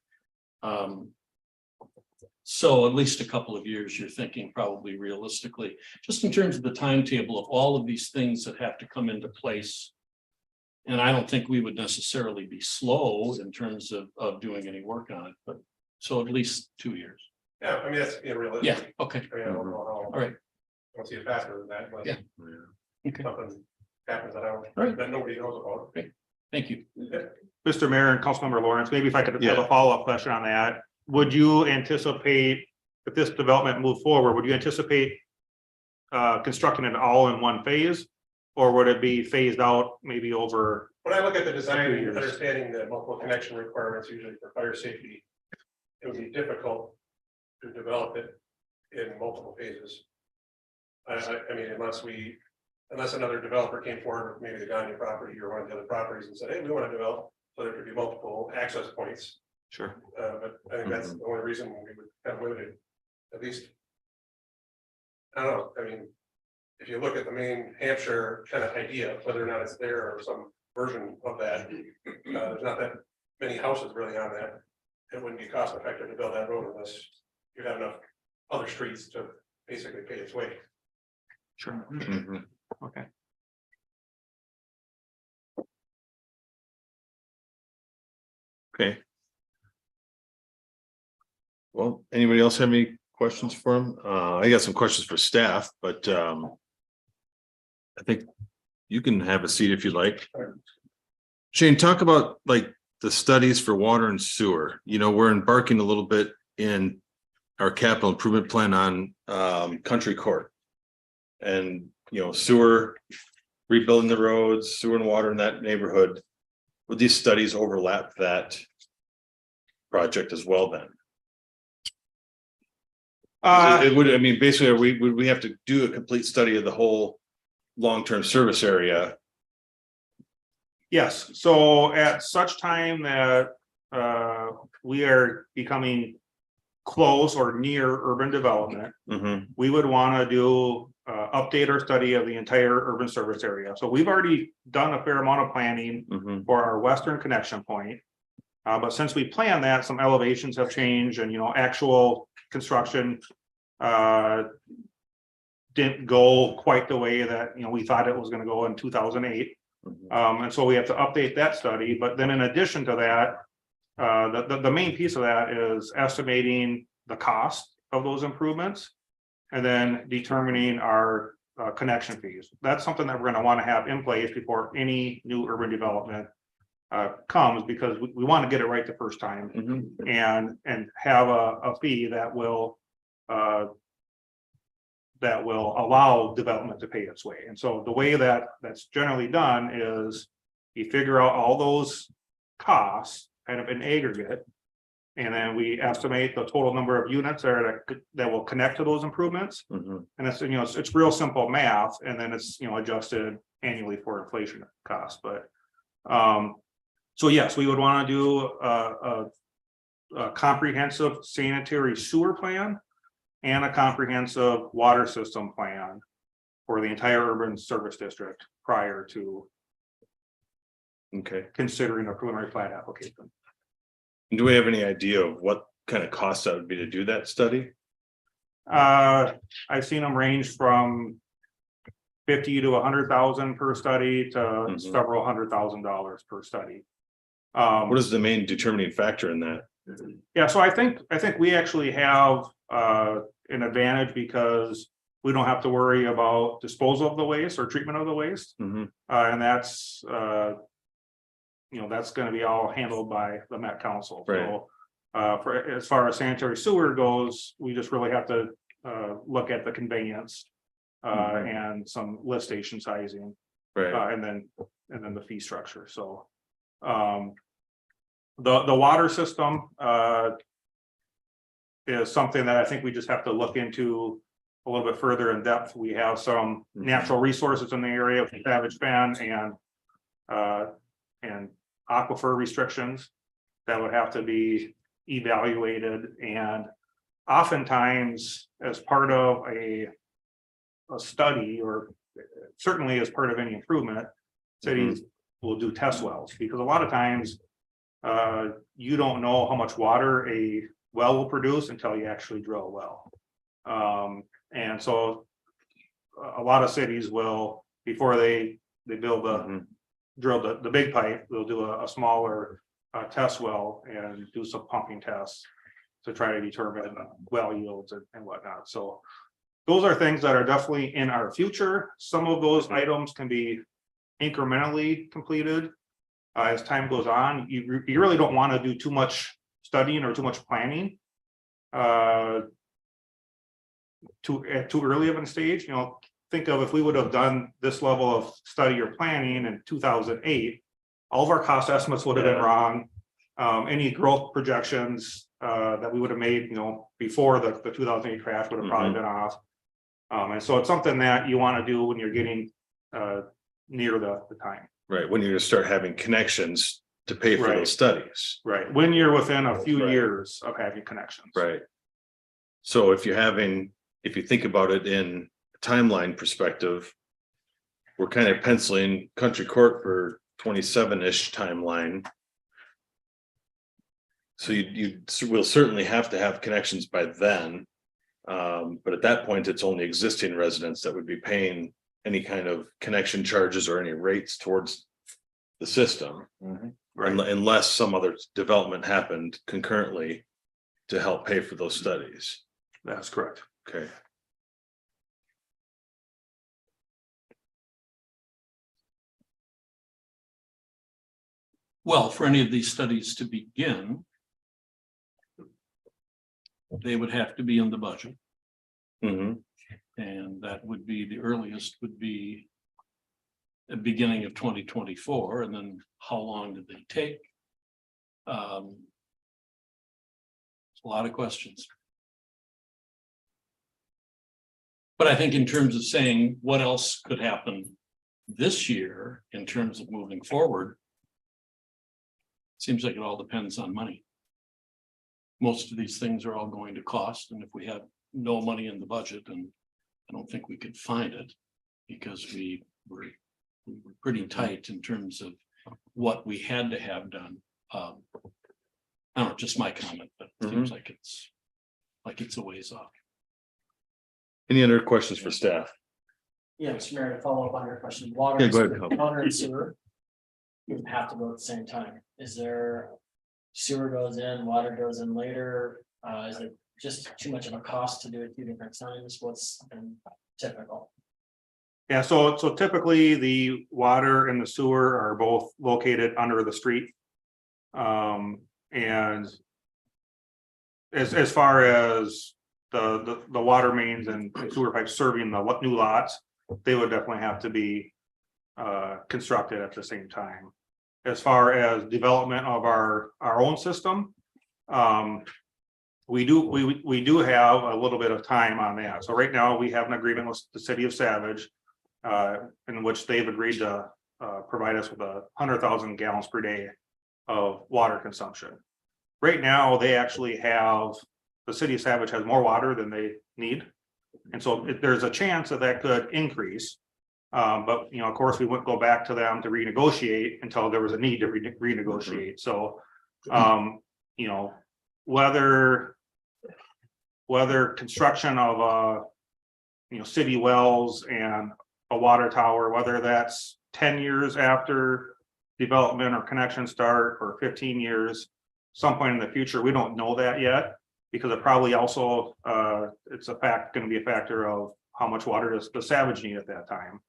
So at least a couple of years, you're thinking probably realistically, just in terms of the timetable of all of these things that have to come into place. And I don't think we would necessarily be slow in terms of doing any work on it, but so at least 2 years. Yeah, I mean, that's realistic. Yeah, okay, I mean, I don't know how. all right, I don't see it faster than that, but Yeah. okay, something happens that I don't, Right. that nobody knows about. thank you. Mr. Mayor and Councilmember Lawrence, maybe if I could have Yeah. a follow-up question on that. Would you anticipate, if this development moved forward, would you anticipate constructing it all in one phase? Or would it be phased out maybe over? When I look at the design, Two and years. understanding the multiple connection requirements usually for fire safety, it would be difficult to develop it in multiple phases. I mean, unless another developer came forward with maybe the Gagne property or one of the other properties and said, hey, we want to develop, so there could be multiple access points. Sure. But I think that's the only reason we would kind of limit it, at least. I don't know, I mean, if you look at the main Hampshire kind of idea, whether or not it's there or some version of that, there's not that many houses really on that. It wouldn't be cost effective to build that road unless you have enough other streets to basically pay its way. Sure. Mhm. Okay. Okay. Well, anybody else have any questions for him? I got some questions for staff, but I think you can have a seat if you like. Shane, talk about like the studies for water and sewer. We're embarking a little bit in our capital improvement plan on Country Court. And, sewer, rebuilding the roads, sewer and water in that neighborhood. Would these studies overlap that project as well then? It would, I mean, basically, would we have to do a complete study of the whole long-term service area? Yes, so at such time that we are becoming close or near urban development, Mhm. we would want to do update our study of the entire urban service area. So we've already done a fair amount of planning Mhm. for our western connection point. But since we planned that, some elevations have changed and, actual construction didn't go quite the way that, we thought it was going to go in 2008. Mhm. And so we have to update that study. But then in addition to that, the main piece of that is estimating the cost of those improvements. and then determining our connection fees. That's something that we're gonna want to have in place before any new urban development comes, because we want to get it right the first time Mhm. and have a fee that will allow development to pay its way. And so the way that that's generally done is you figure out all those costs kind of in aggregate. And then we estimate the total number of units that will connect to those improvements. Mhm. And it's, it's real simple math, and then it's, adjusted annually for inflation costs, but. So yes, we would want to do a comprehensive sanitary sewer plan. And a comprehensive water system plan for the entire urban service district prior to Okay. considering a preliminary plat application. Do we have any idea of what kind of cost that would be to do that study? I've seen them range from 50 to 100,000 per study to Mhm. several $100,000 per study. What is the main determining factor in that? Yeah, so I think we actually have an advantage because we don't have to worry about disposal of the waste or treatment of the waste. Mhm. And that's that's gonna be all handled by the Met Council. Right. So for as far as sanitary sewer goes, we just really have to look at the conveyance Mhm. and some lift station sizing, Right. and then the fee structure. So the water system is something that I think we just have to look into a little bit further in depth. We have some Mhm. natural resources in the area, Savage Bend and aquifer restrictions that would have to be evaluated, and oftentimes as part of a study, or certainly as part of any improvement, cities will do test wells, because a lot of times you don't know how much water a well will produce until you actually drill a well. And so a lot of cities will, before they build Mhm. drill the big pipe, they'll do a smaller test well and do some pumping tests to try to determine well yields and whatnot. So those are things that are definitely in our future. Some of those items can be incrementally completed as time goes on. You really don't want to do too much studying or too much planning too early of a stage. Think of if we would have done this level of study or planning in 2008, all of our cost estimates would have been Yeah. wrong. Any growth projections that we would have made, before the 2008 crash would have probably been off. And so it's something that you want to do when you're getting near the time. Right, when you're gonna start having connections to pay for Right. those studies. Right, when you're within a few Right. years of having connections. Right. So if you think about it in a timeline perspective, we're kind of penciling country court for 27-ish timeline. So you will certainly have to have connections by then. But at that point, it's only existing residents that would be paying any kind of connection charges or any rates towards the system. Right. Unless some other development happened concurrently to help pay for those studies. That's correct. Okay. Well, for any of these studies to begin, they would have to be in the budget, Mhm. and that would be, the earliest would be the beginning of 2024, and then how long did they take? It's a lot of questions. But I think in terms of saying what else could happen this year in terms of moving forward, seems like it all depends on money. Most of these things are all going to cost, and if we have no money in the budget, and I don't think we could find it, because we were pretty tight in terms of what we had to have done. I don't know, just my comment, but it seems like it's a ways off. Any other questions for staff? Yeah, Mr. Mayor, to follow up on your question, water. Yeah, go ahead, Colin. Water and sewer. You would have to go at the same time. Is there sewer goes in, water goes in later? Is it just too much of a cost to do it 2 different times? What's been typical? Yeah, so typically the water and the sewer are both located under the street. And as far as the water mains and sewer pipes serving the new lots, they would definitely have to be constructed at the same time. As far as development of our own system, we do have a little bit of time on that. So right now, we have an agreement with the city of Savage, in which they've agreed to provide us with 100,000 gallons per day of water consumption. Right now, they actually have, the city of Savage has more water than they need. And so there's a chance that could increase. But, you know, of course, we wouldn't go back to them to renegotiate until there was a need to renegotiate. So, you know, whether construction of city wells and a water tower, whether that's 10 years after development or connection start or 15 years, some point in the future, we don't know that yet, because it probably also it's going to be a factor of how much water does the Savage need at that time.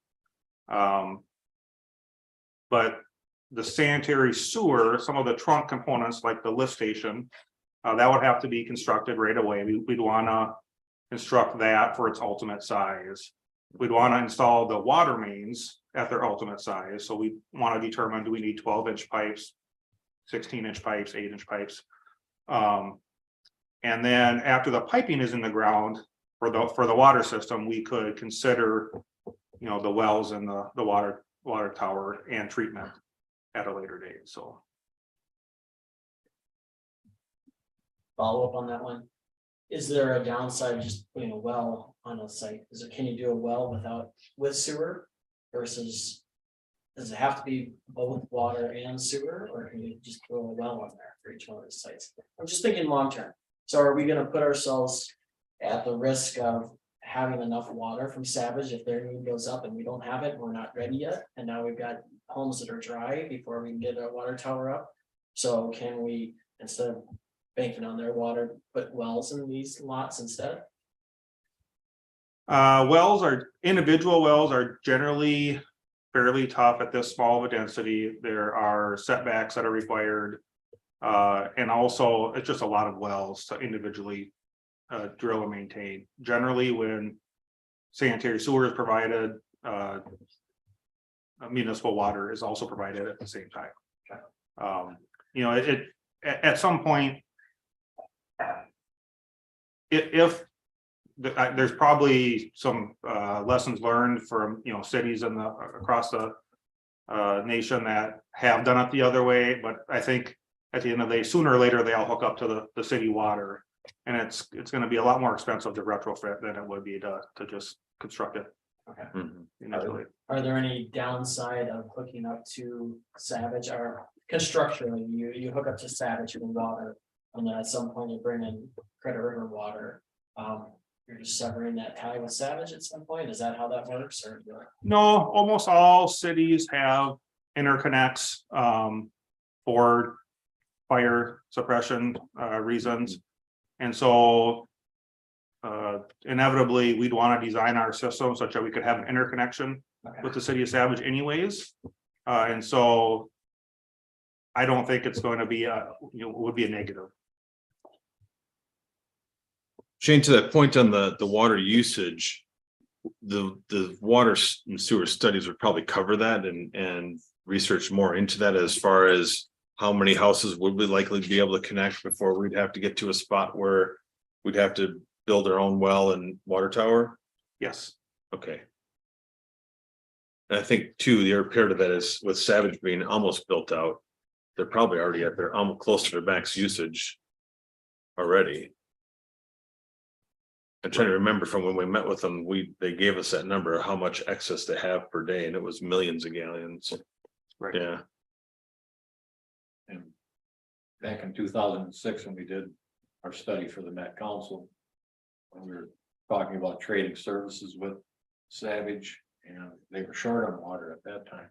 But the sanitary sewer, some of the trunk components like the lift station, that would have to be constructed right away. We'd want to construct that for its ultimate size. We'd want to install the water mains at their ultimate size. So we want to determine, do we need 12-inch pipes, 16-inch pipes, 8-inch pipes? And then after the piping is in the ground for the water system, we could consider, you know, the wells and the water tower and treatment at a later date. So Follow up on that one. Is there a downside of just putting a well on a site? Can you do a well with sewer versus? Does it have to be both water and sewer, or can you just throw a well on there for each one of the sites? I'm just thinking long term. So are we gonna put ourselves at the risk of having enough water from Savage if their need goes up and we don't have it, we're not ready yet, and now we've got homes that are dry before we can get a water tower up? So can we, instead of banking on their water, put wells in these lots instead? individual wells are generally fairly tough at this small of a density. There are setbacks that are required. And also, it's just a lot of wells to individually drill and maintain. Generally, when sanitary sewer is provided, municipal water is also provided at the same time. You know, at some point, if there's probably some lessons learned from, you know, cities across the nation that have done it the other way, but I think at the end of the day, sooner or later, they all hook up to the city water, and it's going to be a lot more expensive to retrofit than it would be to just construct it. Okay. Initially. Are there any downside of hooking up to Savage, or constructionally, you hook up to Savage and water, and then at some point you bring in Credit River water? You're just severing that tie with Savage at some point? Is that how that works, or? No, almost all cities have interconnects for fire suppression reasons. And so inevitably, we'd want to design our system such that we could have an interconnection with the city of Savage anyways. And so I don't think it's going to be would be a negative. Shane, to that point on the water usage, the water and sewer studies would probably cover that and research more into that as far as how many houses would we likely be able to connect before we'd have to get to a spot where we'd have to build our own well and water tower? Yes. Okay. And I think too, the other part of that is with Savage being almost built out, they're probably already at their almost close to their max usage already. I'm trying to remember from when we met with them, they gave us that number of how much excess they have per day, and it was millions of gallons. Right. Yeah. And back in 2006, when we did our study for the Met Council, when we were talking about trading services with Savage, and they were short on water at that time.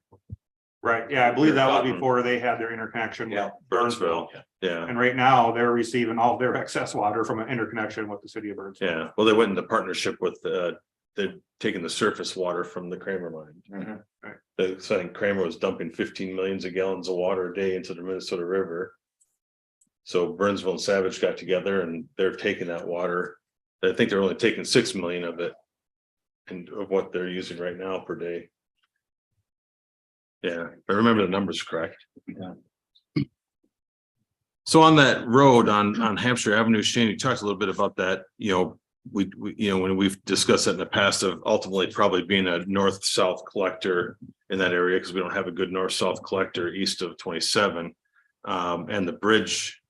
Right. Yeah, I believe that was before they had their interconnection. Yeah, Burnsville. Yeah, And right now, they're receiving all their excess water from an interconnection with the city of Burnsville. yeah. Well, they went into partnership with, they're taking the surface water from the Kramer line. Mhm. The saying Kramer was dumping 15 millions of gallons of water a day into the Minnesota River. So Burnsville and Savage got together and they're taking that water. I think they're only taking 6 million of it. And of what they're using right now per day. Yeah, I remember the numbers correct. Yeah. So on that road on Hampshire Avenue, Shane, you talked a little bit about that, we, when we've discussed that in the past of ultimately probably being a north-south collector in that area, because we don't have a good north-south collector east of 27, and the bridge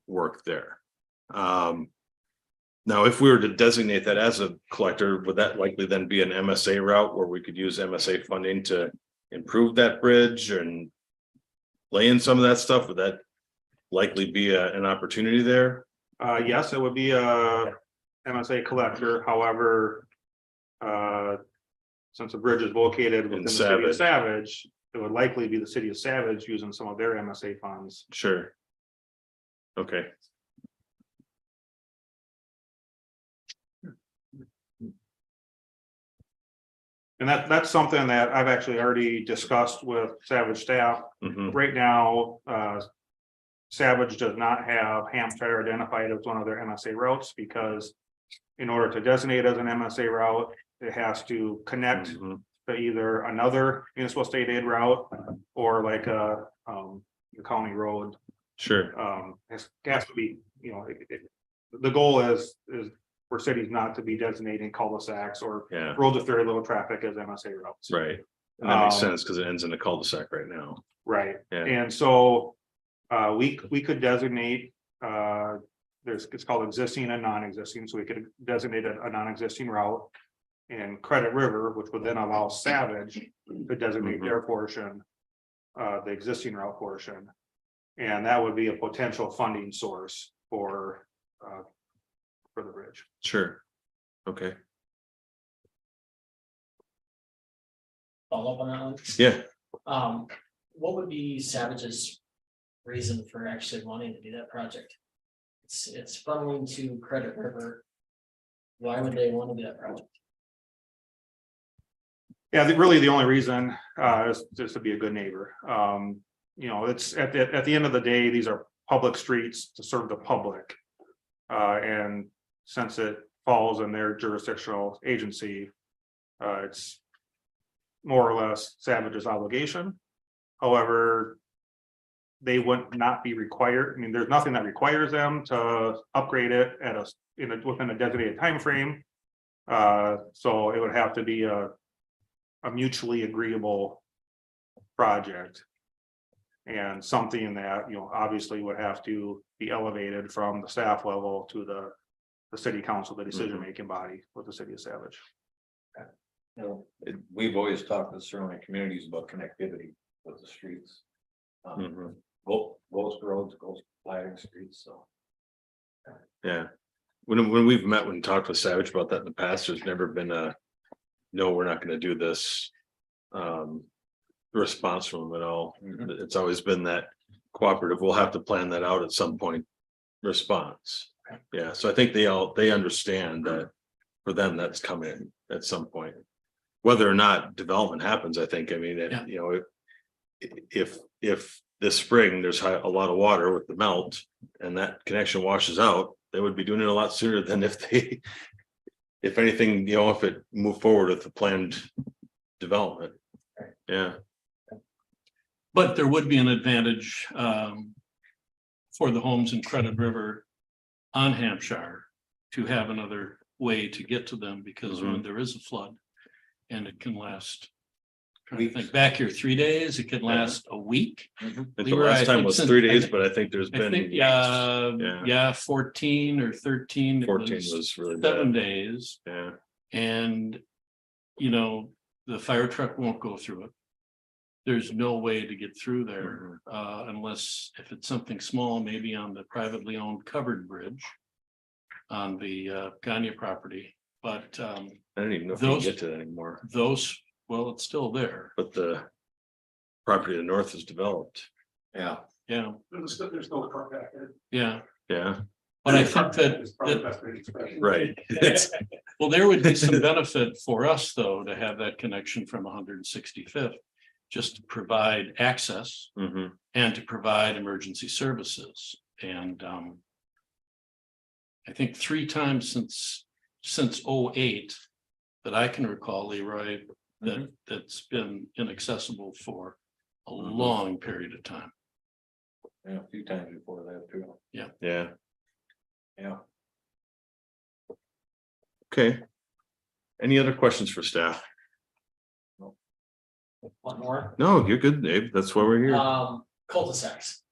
work there. Now, if we were to designate that as a collector, would that likely then be an MSA route where we could use MSA funding to improve that bridge and lay in some of that stuff? Would that likely be an opportunity there? Yes, it would be a MSA collector, however. Since the bridge is located within the city of Savage, it would likely be the city of Savage using some of their MSA funds. Sure. Okay. And that's something that I've actually already discussed with Savage staff. Mhm. Right now, Savage does not have Hampshire identified as one of their MSA routes because in order to designate as an MSA route, it has to connect Mhm. to either another municipal state aid route or like a the county road. Sure. It has to be, the goal is for cities not to be designating cul-de-sacs or Yeah, roads with very little traffic as MSA routes. right. And that makes Um, sense because it ends in a cul-de-sac right now. Right, Yeah. and so we could designate, it's called existing and non-existing, so we could designate a non-existing route. And Credit River, which would then allow Savage to designate Mhm. their portion, the existing route portion. And that would be a potential funding source for the bridge. Sure. Okay. Follow up on that one. Yeah. What would be Savage's reason for actually wanting to do that project? It's funneling to Credit River. Why would they want to do that project? Yeah, really the only reason is just to be a good neighbor. It's at the end of the day, these are public streets to serve the public. And since it falls in their jurisdictional agency, it's more or less Savage's obligation. However, they would not be required. I mean, there's nothing that requires them to upgrade it within a designated time frame. So it would have to be a mutually agreeable project. And something that, obviously would have to be elevated from the staff level to the city council, the decision-making body with the city of Savage. We've always talked with surrounding communities about connectivity with the streets. Mhm. Most roads, most lighting streets, so. Yeah. When we've met and talked with Savage about that in the past, there's never been no, we're not gonna do this. Response from them at all. It's always been that cooperative, we'll have to plan that out at some point response. Yeah, so I think they understand that for them, that's coming at some point. Whether or not development happens, I think, Yeah. If this spring, there's a lot of water with the melt and that connection washes out, they would be doing it a lot sooner than if anything, if it moved forward with the planned development. Yeah, But there would be an advantage for the homes in Credit River on Hampshire to have another way to get to them, because when there is a flood and it can last. I think back here 3 days, it can last a week. I think the Leroy, last I time think was since- 3 I days, think- but I think there's I been. think, Yeah. yeah, 14 or 13. It 14 was really bad. 7 days. Yeah, And, the fire truck won't go through it. There's no way to get through there, unless if it's something small, maybe on the privately owned covered bridge on the Gagne property, but I don't even know if you can Those- get to that anymore, well, it's still there. but the property to the north is developed. Yeah, Yeah, There's no car back there. yeah, Yeah, but I think that, It's probably the best way to express it. right. well, there would be some benefit for us, though, to have that connection from 165th. Just to provide access Mhm. and to provide emergency services. And I think 3 times since 08 that I can recall, Leroy, that's been inaccessible for a long period of time. Yeah, a few times before that too. Yeah, Yeah. okay. Any other questions for staff? One more. No, you're good, Dave. That's why we're here. Cul-de-sacs.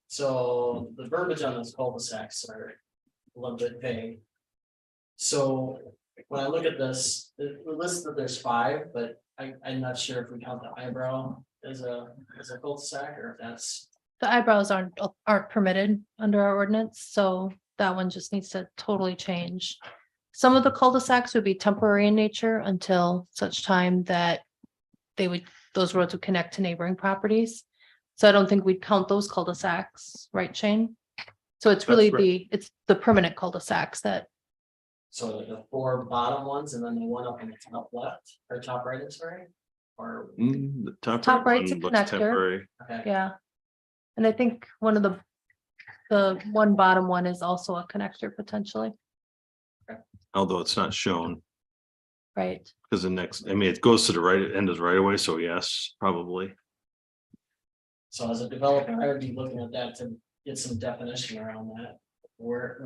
So the verbiage on those cul-de-sacs are a little bit vague. So when I look at this, it lists that there's 5, but I'm not sure if we count the eyebrow as a cul-de-sac or if that's. The eyebrows aren't permitted under our ordinance, so that one just needs to totally change. Some of the cul-de-sacs would be temporary in nature until such time that those roads would connect to neighboring properties. So I don't think we'd count those cul-de-sacs, right, Shane? So it's really That's it's the permanent cul-de-sacs that, So the 4 bottom ones and then the one up in the top left or top right, I'm sorry, or, The top Top right right's a one looks connector. temporary. okay, yeah. And I think one of the one bottom one is also a connector potentially, Although it's not shown, right? because the next, I mean, it goes to the right end of the right away, so yes, probably. so as a developer, I would be looking at that to get some definition around that. Where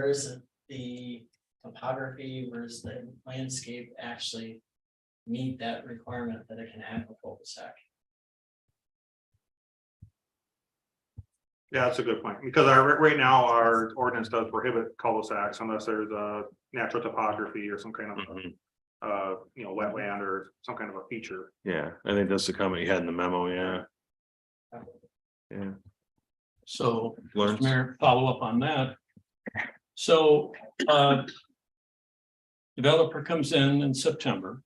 is the topography, where's the landscape actually meet that requirement that it can have a cul-de-sac? Yeah, that's a good point, because right now, our ordinance does prohibit cul-de-sacs unless there's a natural topography or some kind of, Mhm. wetland or some kind of a feature. Yeah, I think that's the comment you had in the memo, yeah. Yeah, So, Mr. Lawrence? Mayor, follow up on that. So, developer comes in September.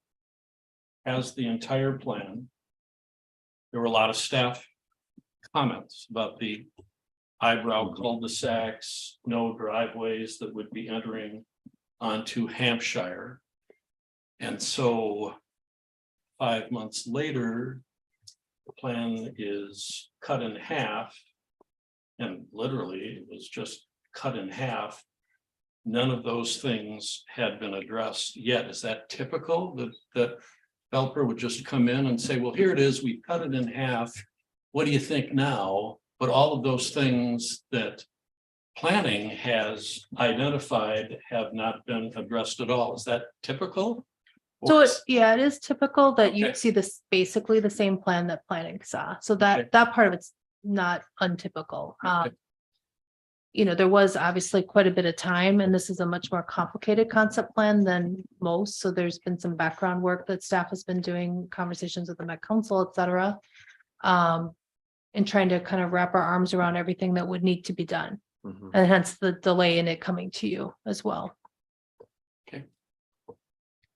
Has the entire plan. There were a lot of staff comments about the eyebrow cul-de-sacs, no driveways that would be entering onto Hampshire. And so 5 months later, the plan is cut in half. And literally, it was just cut in half. None of those things had been addressed yet. Is that typical that developer would just come in and say, well, here it is, we cut it in half. What do you think now? But all of those things that planning has identified have not been addressed at all. Is that typical? So Or- it is typical that Okay. you'd see this basically the same plan that planning saw. So Okay. that part of it's not untypical. Okay. There was obviously quite a bit of time, and this is a much more complicated concept plan than most. So there's been some background work that staff has been doing, conversations with the Met Council, et cetera. And trying to kind of wrap our arms around everything that would need to be done, Mhm. and hence the delay in it coming to you as well. Okay.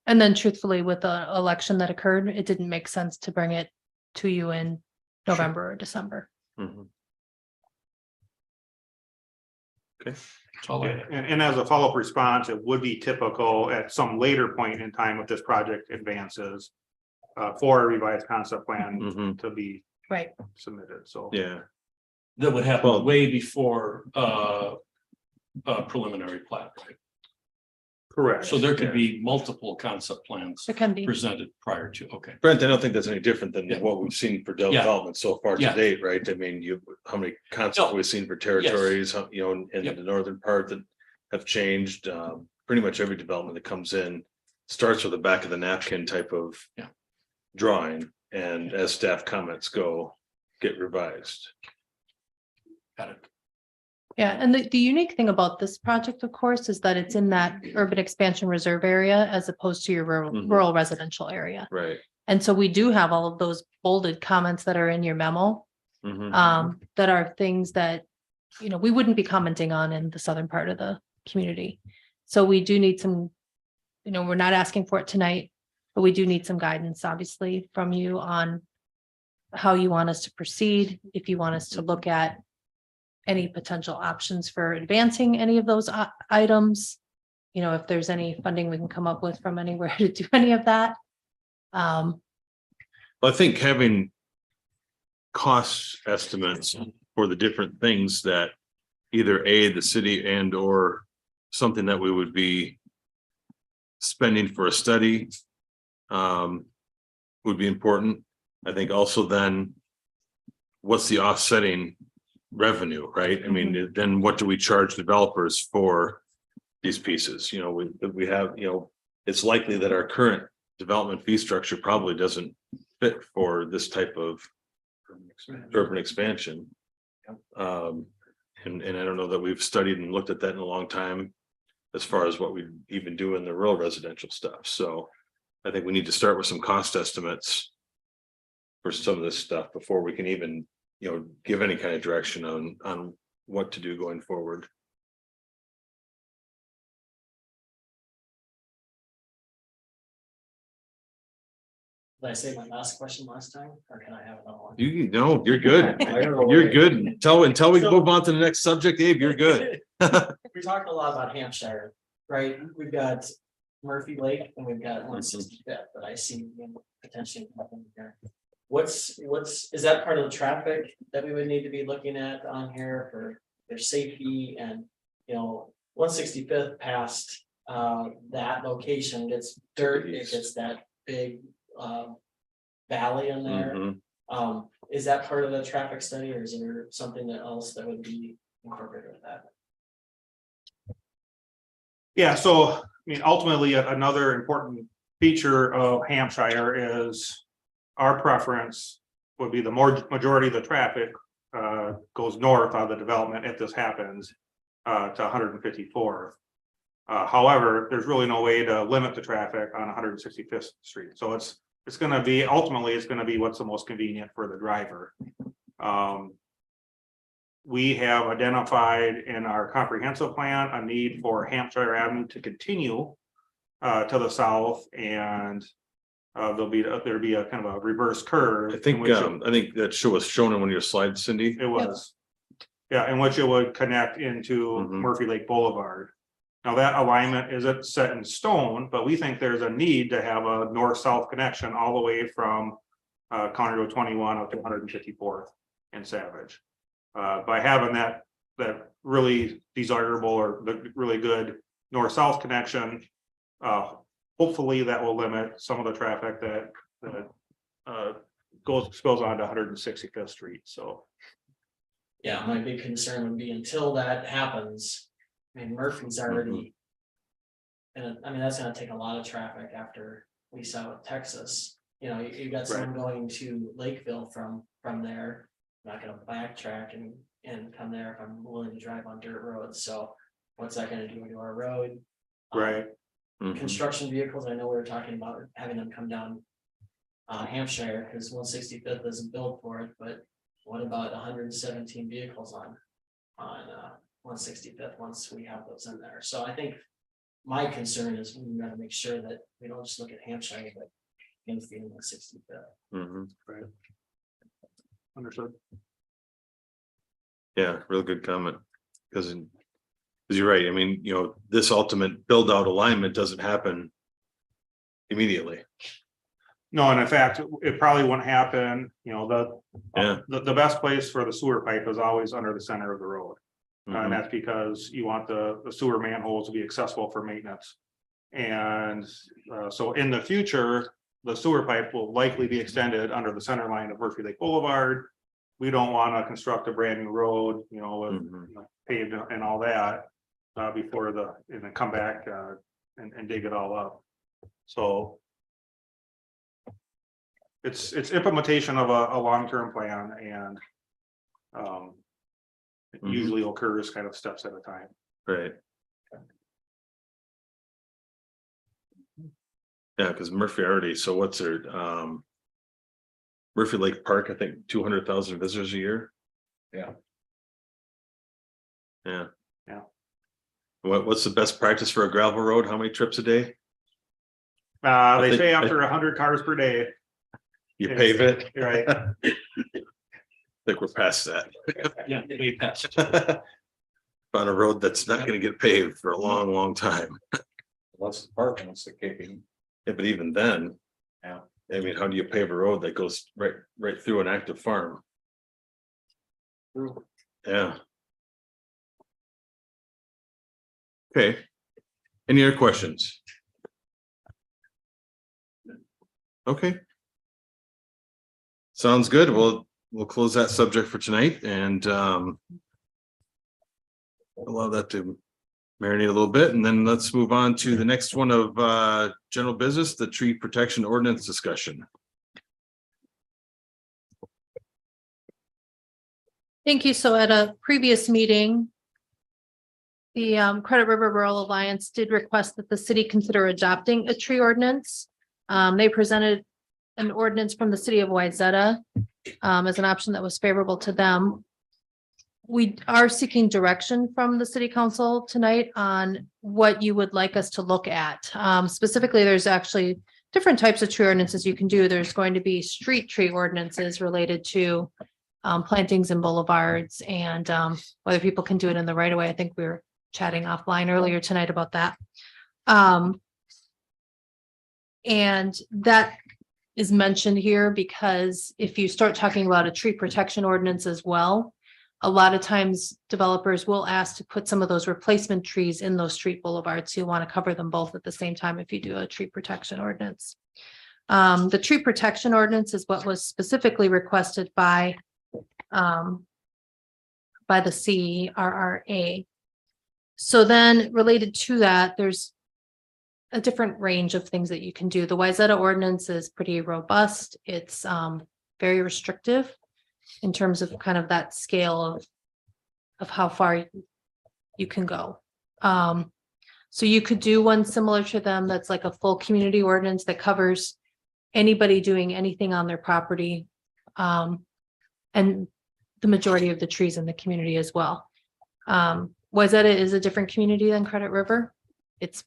And then truthfully, with the election that occurred, it didn't make sense to bring it to you in November or December. Mhm. That's all I have. And as a follow-up response, it would be typical at some later point in time if this project advances. For a revised concept plan Mhm. to be Right. submitted, so. Yeah, That would Well- happen way before preliminary plat. Right? Correct. So there could Yeah. be multiple concept plans There can be. presented prior to, okay. Brent, I don't think that's any different than Yeah. what we've seen for Yeah. development so far to Yeah. date, right? I mean, how many concepts No. we've seen for territories, in Yep. the northern part that have changed. Pretty much every development that comes in starts with the back of the napkin type of Yeah. drawing, and as staff comments go, get revised. Got it. Yeah, and the unique thing about this project, of course, is that it's in that urban expansion reserve area as opposed to your Mhm. rural residential area. Right. And so we do have all of those bolded comments that are in your memo, Mhm. that are things that, we wouldn't be commenting on in the southern part of the community. So we do need some, we're not asking for it tonight, but we do need some guidance, obviously, from you on how you want us to proceed, if you want us to look at any potential options for advancing any of those items. You know, if there's any funding we can come up with from anywhere to do any of that. I think having cost estimates for the different things that either the city and or something that we would be spending for a study would be important. I think also then what's the offsetting revenue, right? I mean, then what do we charge developers for these pieces? You know, we have, you know, it's likely that our current development fee structure probably doesn't fit for this type of urban expansion. And I don't know that we've studied and looked at that in a long time as far as what we even do in the rural residential stuff. So I think we need to start with some cost estimates for some of this stuff before we can even, you know, give any kind of direction on what to do going forward. Did I say my last question last time, or can I have another one? You know, you're good. Fire away. You're good. Until we So- move on to the next subject, Abe, you're good. We talked a lot about Hampshire, right? We've got Murphy Lake and we've got 165th that I see potentially happening here. Is that part of the traffic that we would need to be looking at on here for their safety and, you know, 165th past that location gets dirt, it gets that big valley in there. Mhm. Is that part of the traffic study or is there something else that would be incorporated with that? Yeah, so, I mean, ultimately, another important feature of Hampshire is our preference would be the majority of the traffic goes north of the development if this happens to 154th. However, there's really no way to limit the traffic on 165th Street. So it's gonna be, ultimately, it's gonna be what's the most convenient for the driver. We have identified in our comprehensive plan a need for Hampshire Avenue to continue to the south and there'll be a kind of a reverse curve. I think that show was shown in one of your slides, Cindy. It was. Yeah, in which it would connect into Mhm. Murphy Lake Boulevard. Now that alignment isn't set in stone, but we think there's a need to have a north-south connection all the way from County Road 21 up to 154th and Savage. By having that really desirable or the really good north-south connection, hopefully that will limit some of the traffic that spills onto 165th Street. So. Yeah, my big concern would be until that happens, I mean, Murphy's already. And I mean, that's gonna take a lot of traffic after we saw with Texas, you know, you got someone going to Lakeville from there. I'm not gonna backtrack and come there if I'm willing to drive on dirt roads, so what's that gonna do to our road? Right. Mhm. Construction vehicles, I know we were talking about having them come down. Hampshire, because 165th isn't built for it, but what about 117 vehicles on 165th once we have those in there? So I think my concern is we gotta make sure that we don't just look at Hampshire, but in 165th. Mhm. Right. Understood. Yeah, real good comment. Because you're right. I mean, you know, this ultimate build out alignment doesn't happen immediately. No, and in fact, it probably wouldn't happen, you know, Yeah. the best place for the sewer pipe is always under the center of the road. And Mhm. that's because you want the sewer manholes to be accessible for maintenance. And so in the future, the sewer pipe will likely be extended under the center line of Murphy Lake Boulevard. We don't want to construct a brand new road, you know, with Mhm. you know, paved and all that before and then come back and dig it all up. So it's implementation of a long-term plan and it Mhm. usually occurs kind of steps at a time. Right. Yeah, because Murphy already, so what's their Murphy Lake Park, I think 200,000 visitors a year. Yeah. Yeah. Yeah. What's the best practice for a gravel road? How many trips a day? They think- say after 100 cars per day, You Yes. pave it? right? think we're past that. Yeah, way past. On a road that's not gonna get paved for a long, long time. Once the park wants to kick in. Yeah, but even then. Yeah. I mean, how do you pave a road that goes right through an active farm? Yeah. Okay. Any other questions? Okay. Sounds good. We'll close that subject for tonight and allow that to marinate a little bit, and then let's move on to the next one of general business, the tree protection ordinance discussion. Thank you. So at a previous meeting, the Credit River Rural Alliance did request that the city consider adopting a tree ordinance. They presented an ordinance from the city of Wayzata as an option that was favorable to them. We are seeking direction from the city council tonight on what you would like us to look at. Specifically, there's actually different types of tree ordinances you can do. There's going to be street tree ordinances related to plantings and boulevards and whether people can do it in the right of way. I think we were chatting offline earlier tonight about that. And that is mentioned here because if you start talking about a tree protection ordinance as well, a lot of times developers will ask to put some of those replacement trees in those street boulevards. You want to cover them both at the same time if you do a tree protection ordinance. The tree protection ordinance is what was specifically requested by the CRRA. So then related to that, there's a different range of things that you can do. The Wayzata ordinance is pretty robust. It's very restrictive in terms of kind of that scale of how far you can go. So you could do one similar to them that's like a full community ordinance that covers anybody doing anything on their property, and the majority of the trees in the community as well. Wayzata is a different community than Credit River. It's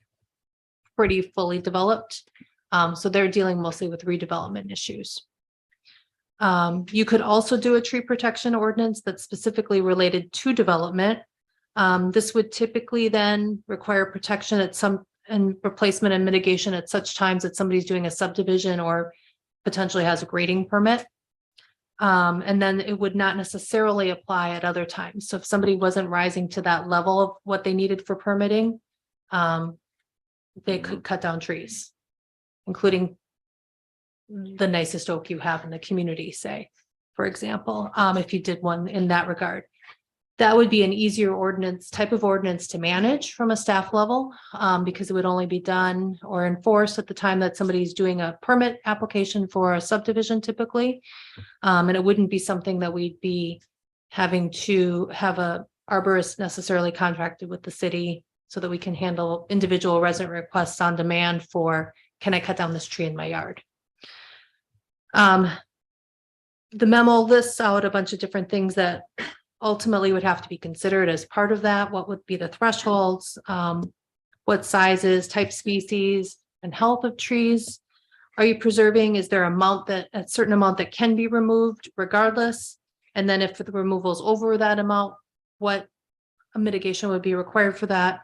pretty fully developed. So they're dealing mostly with redevelopment issues. You could also do a tree protection ordinance that's specifically related to development. This would typically then require protection at some and replacement and mitigation at such times that somebody's doing a subdivision or potentially has a grading permit. And then it would not necessarily apply at other times. So if somebody wasn't rising to that level of what they needed for permitting, they could cut down trees, including the nicest oak you have in the community, say, for example, if you did one in that regard. That would be an easier type of ordinance to manage from a staff level, because it would only be done or enforced at the time that somebody's doing a permit application for a subdivision typically. And it wouldn't be something that we'd be having to have a arborist necessarily contracted with the city so that we can handle individual resident requests on demand for, can I cut down this tree in my yard? The memo lists out a bunch of different things that ultimately would have to be considered as part of that. What would be the thresholds? What sizes, type species, and health of trees are you preserving? Is there a certain amount that can be removed regardless? And then if the removal is over that amount, what a mitigation would be required for that?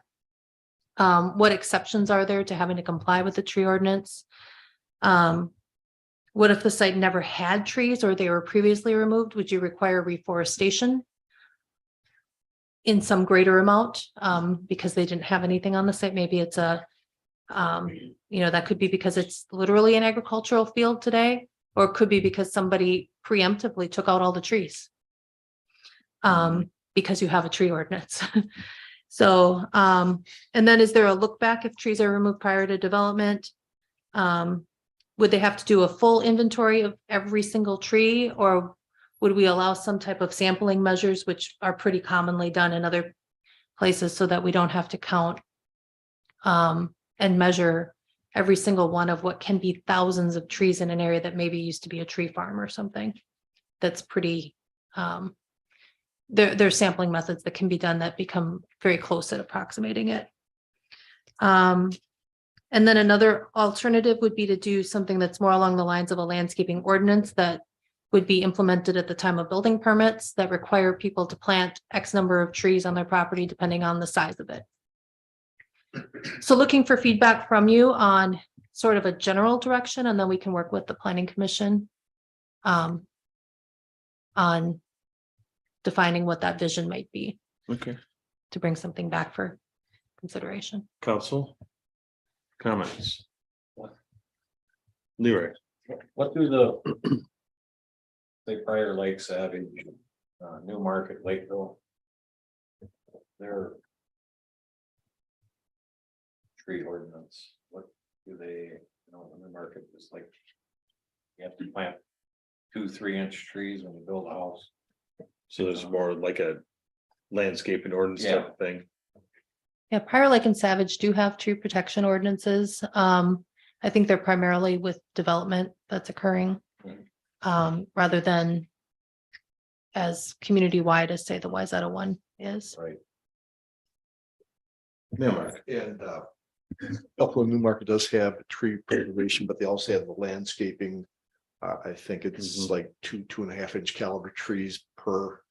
What exceptions are there to having to comply with the tree ordinance? What if the site never had trees or they were previously removed? Would you require reforestation in some greater amount because they didn't have anything on the site? Maybe it's that could be because it's literally an agricultural field today, or it could be because somebody preemptively took out all the trees because you have a tree ordinance. So, and then is there a look back if trees are removed prior to development? Would they have to do a full inventory of every single tree, or would we allow some type of sampling measures, which are pretty commonly done in other places, so that we don't have to count and measure every single one of what can be thousands of trees in an area that maybe used to be a tree farm or something? That's pretty, there's sampling methods that can be done that become very close at approximating it. And then another alternative would be to do something that's more along the lines of a landscaping ordinance that would be implemented at the time of building permits that require people to plant X number of trees on their property depending on the size of it. So looking for feedback from you on sort of a general direction, and then we can work with the planning commission on defining what that vision might be Okay, to bring something back for consideration. council. Comments. Leroy. What do the say Prior Lake, Savage, New Market, Lakeville? Their tree ordinance, what do they, New Market is like, you have to plant 2-3 inch trees when you build a house. So there's more like a landscaping ordinance type of thing. Yeah, Prior Lake and Savage do have tree protection ordinances. I think they're primarily with development that's occurring. Rather than as community-wide as say the Wayzata one is. Right. Yeah, Mark. And Buffalo New Market does have tree preservation, but they also have the landscaping. I think it's like 2.5 inch caliber trees per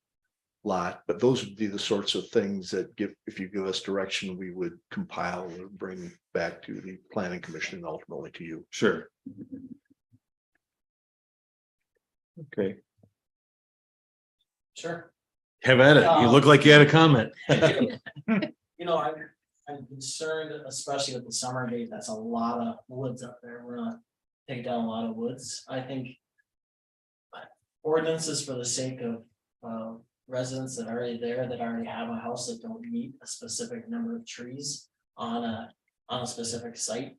lot, but those would be the sorts of things that if you give us direction, we would compile and bring back to the planning commission and ultimately to you. Sure. Okay, Sure. have at it. You look like you had a comment. You know, I'm concerned, especially with the summer days, that's a lot of woods up there, we're gonna take down a lot of woods, I think. Ordinances for the sake of residents that are already there, that already have a house that don't meet a specific number of trees on a specific site.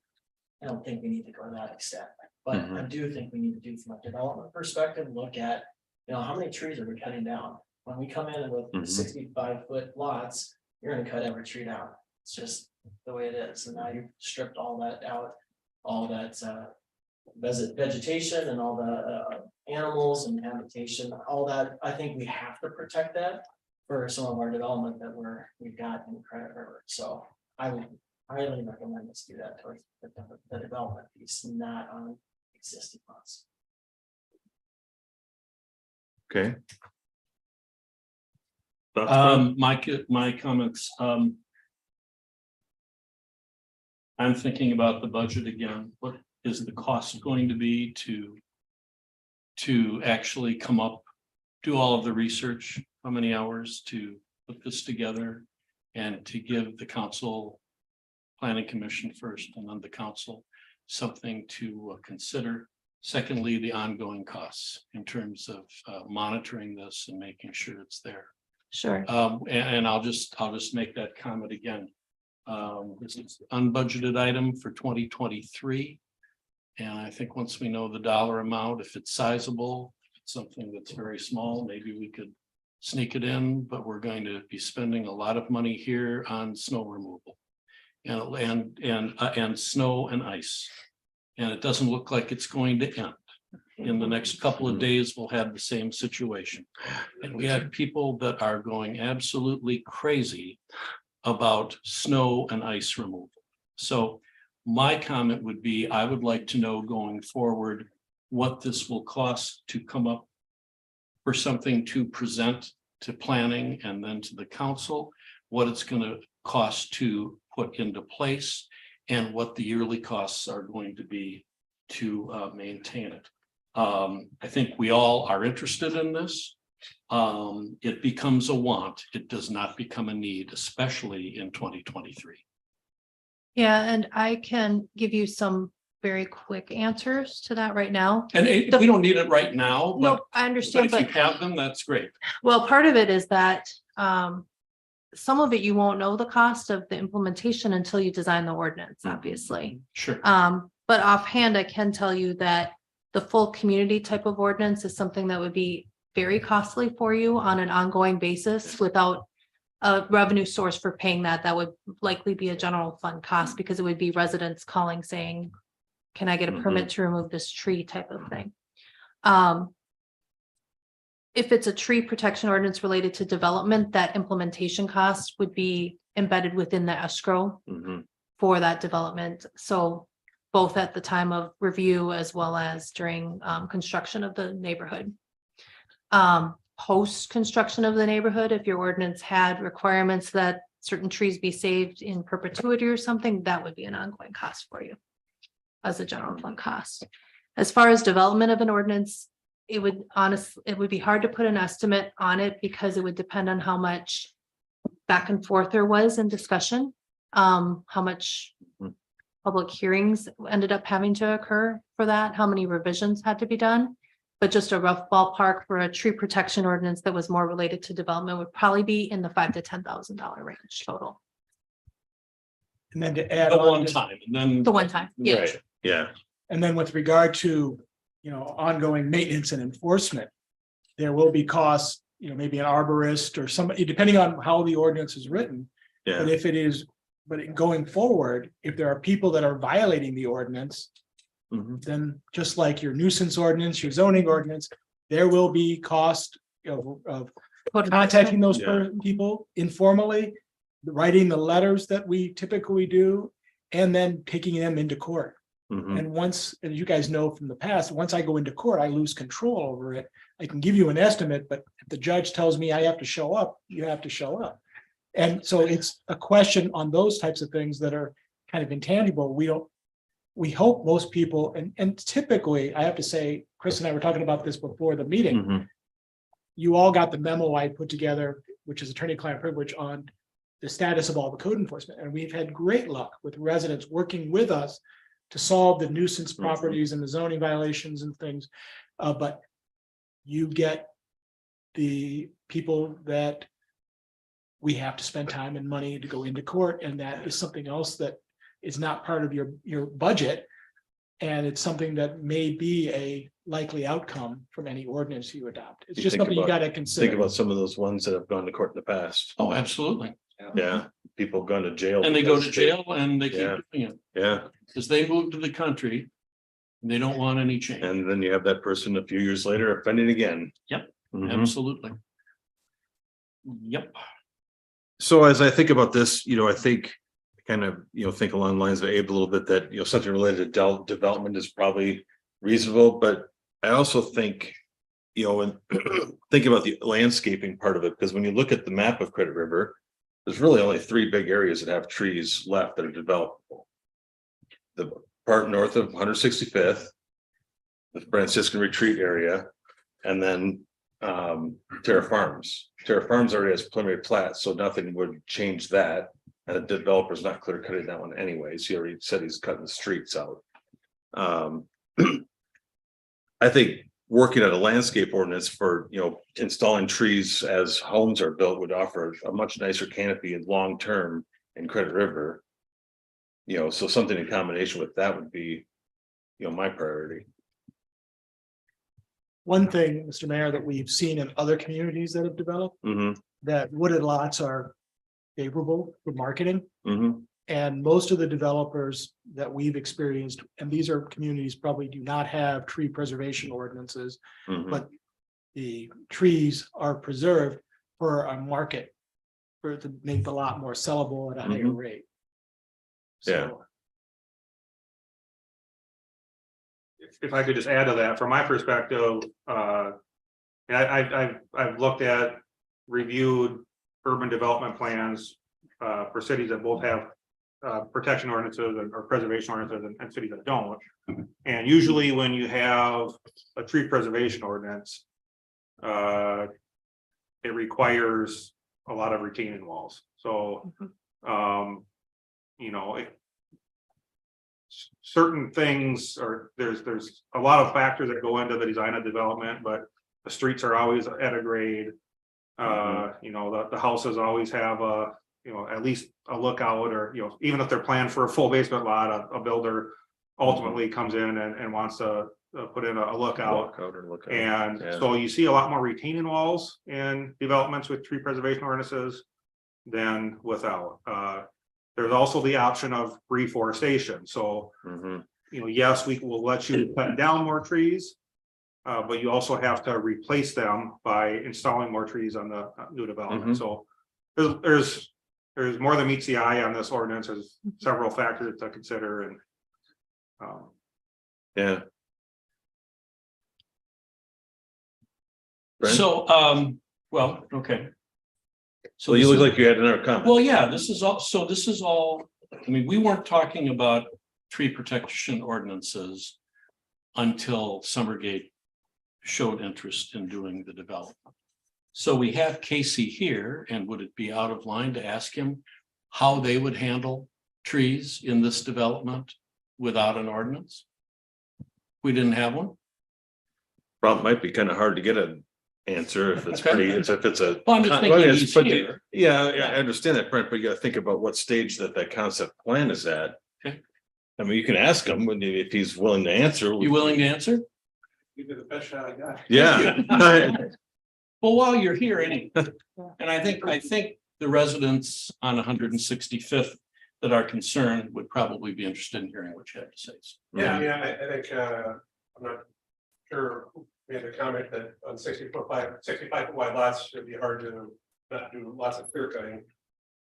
I don't think we need to go to that extent, but I do think we need to do from a development perspective, look at, how many trees are we cutting down? When we come in with 65-foot lots, you're gonna cut every tree down. It's just the way it is. And now you've stripped all that out, all that vegetation and all the animals and habitation, all that. I think we have to protect that for some of our development that we've got in Credit River. So I would highly recommend us do that towards the development piece, not on existing lots. Okay. My comments, I'm thinking about the budget again. What is the cost going to be to actually come up, do all of the research? How many hours to put this together and to give the council, planning commission first, and then the council something to consider. Secondly, the ongoing costs in terms of monitoring this and making sure it's there. Sure. And I'll just make that comment again. This is unbudgeted item for 2023. And I think once we know the dollar amount, if it's sizable, if it's something that's very small, maybe we could sneak it in, but we're going to be spending a lot of money here on snow removal. And snow and ice. And it doesn't look like it's going to end. In the next couple of days, we'll have the same situation. And we have people that are going absolutely crazy about snow and ice removal. So my comment would be, I would like to know going forward what this will cost to come up for something to present to planning and then to the council, what it's going to cost to put into place, and what the yearly costs are going to be to maintain it. I think we all are interested in this. It becomes a want. It does not become a need, especially in 2023. Yeah, and I can give you some very quick answers to that right now. And we don't need it right now, No, but, I but understand, if but you have them, that's great. well, part of it is that some of it you won't know the cost of the implementation until you design the ordinance, obviously. Sure. But offhand, I can tell you that the full community type of ordinance is something that would be very costly for you on an ongoing basis without a revenue source for paying that. That would likely be a general fund cost because it would be residents calling saying, can I get a permit to remove this tree type of thing? If it's a tree protection ordinance related to development, that implementation cost would be embedded within the escrow for that development. So both at the time of review as well as during construction of the neighborhood. post-construction of the neighborhood, if your ordinance had requirements that certain trees be saved in perpetuity or something, that would be an ongoing cost for you as a general fund cost. As far as development of an ordinance, it would be hard to put an estimate on it because it would depend on how much back and forth there was in discussion, how much public hearings ended up having to occur for that, how many revisions had to be done. But just a rough ballpark for a tree protection ordinance that was more related to development would probably be in the $5,000 to $10,000 range total. And then to add The on, one to- time, and then. The one time, yeah. Right, yeah, and then with regard to, ongoing maintenance and enforcement, there will be costs, maybe an arborist or somebody, depending on how the ordinance is written. But yeah. if it is, going forward, if there are people that are violating the ordinance, Mhm. then just like your nuisance ordinance, your zoning ordinance, there will be cost of contacting those Yeah. people informally, writing the letters that we typically do, and then taking them into court. Mhm. And once, as you guys know from the past, once I go into court, I lose control over it. I can give you an estimate, but if the judge tells me I have to show up, you have to show up. And so it's a question on those types of things that are kind of intangible. We hope most people, and typically, I have to say, Chris and I were talking about this before the meeting. Mhm. You all got the memo I put together, which is attorney-client privilege, on the status of all the code enforcement. And we've had great luck with residents working with us to solve the nuisance properties and the zoning violations and things. But you get the people that we have to spend time and money to go into court, and that is something else that is not part of your budget. And it's something that may be a likely outcome from any ordinance you adopt. It's You just think something you about- gotta Think consider. about some of those ones that have gone to court in the past. Oh, absolutely. Yeah, people have gone to jail. And they go to because jail and they keep Yeah. doing it Yeah, because they moved to the country. And they don't want any change. and then you have that person a few years later offending again. Yep. Mhm. Absolutely. Yep. So as I think about this, I think kind of, think along the lines of Abe a little bit that, something related to development is probably reasonable, but I also think, and think about the landscaping part of it, because when you look at the map of Credit River, there's really only 3 big areas that have trees left that are developable. The part north of 165th, the Franciscan Retreat area, and then Terra Farms. Terra Farms already has preliminary plat, so nothing would change that. And the developer's not clear cutting that one anyways. He already said he's cutting the streets out. I think working at a landscape ordinance for, installing trees as homes are built would offer a much nicer canopy and long term in Credit River. So something in combination with that would be, my priority. One thing, Mr. Mayor, that we've seen in other communities that have developed, Mm-hmm, that wooded lots are favorable for marketing. mm-hmm, And most of the developers that we've experienced, and these are communities probably do not have tree preservation ordinances, mm-hmm. but the trees are preserved for a market, for to make the lot more sellable at a higher Mhm. rate. Yeah. So, If I could just add to that, from my perspective, and I've looked at, reviewed urban development plans for cities that both have protection ordinances or preservation ordinances and cities that don't. And usually when you have a tree preservation ordinance, it requires a lot of retaining walls. So, certain things, or there's a lot of factors that go into the design of development, but the streets are always at a grade. The houses always have at least a lookout, or, even if they're planned for a full basement lot, a builder ultimately comes in and wants to put in a lookout. And Yeah. so you see a lot more retaining walls in developments with tree preservation ordinances than without. There's also the option of reforestation. So, Mm-hmm. yes, we will let you cut down more trees. But you also have to replace them by installing more trees on the new development. So there's more than meets the eye on this ordinance. There's several factors to consider, and Yeah. Brent? So, well, okay. So you this look is- like you had another comment. Well, yeah, this is all, I mean, we weren't talking about tree protection ordinances until Summergate showed interest in doing the development. So we have Casey here, and would it be out of line to ask him how they would handle trees in this development without an ordinance? We didn't have one? Problem might be kind of hard to get an answer if it's Okay. pretty, if it's a. Well, I'm just thinking Well, it's he's pretty- here. Yeah, I understand that, Brent, but you gotta think about what stage that concept plan is at. Okay. I mean, you can ask him if he's willing to answer. You willing to answer? You did the best shot I got. Yeah. Well, while you're here, and I think the residents on 165th that are concerned would probably be interested in hearing what you have to say. Yeah, I mean, I think, I'm not sure, we had a comment that on 65 foot wide lots, it'd be hard to not do lots of clear cutting.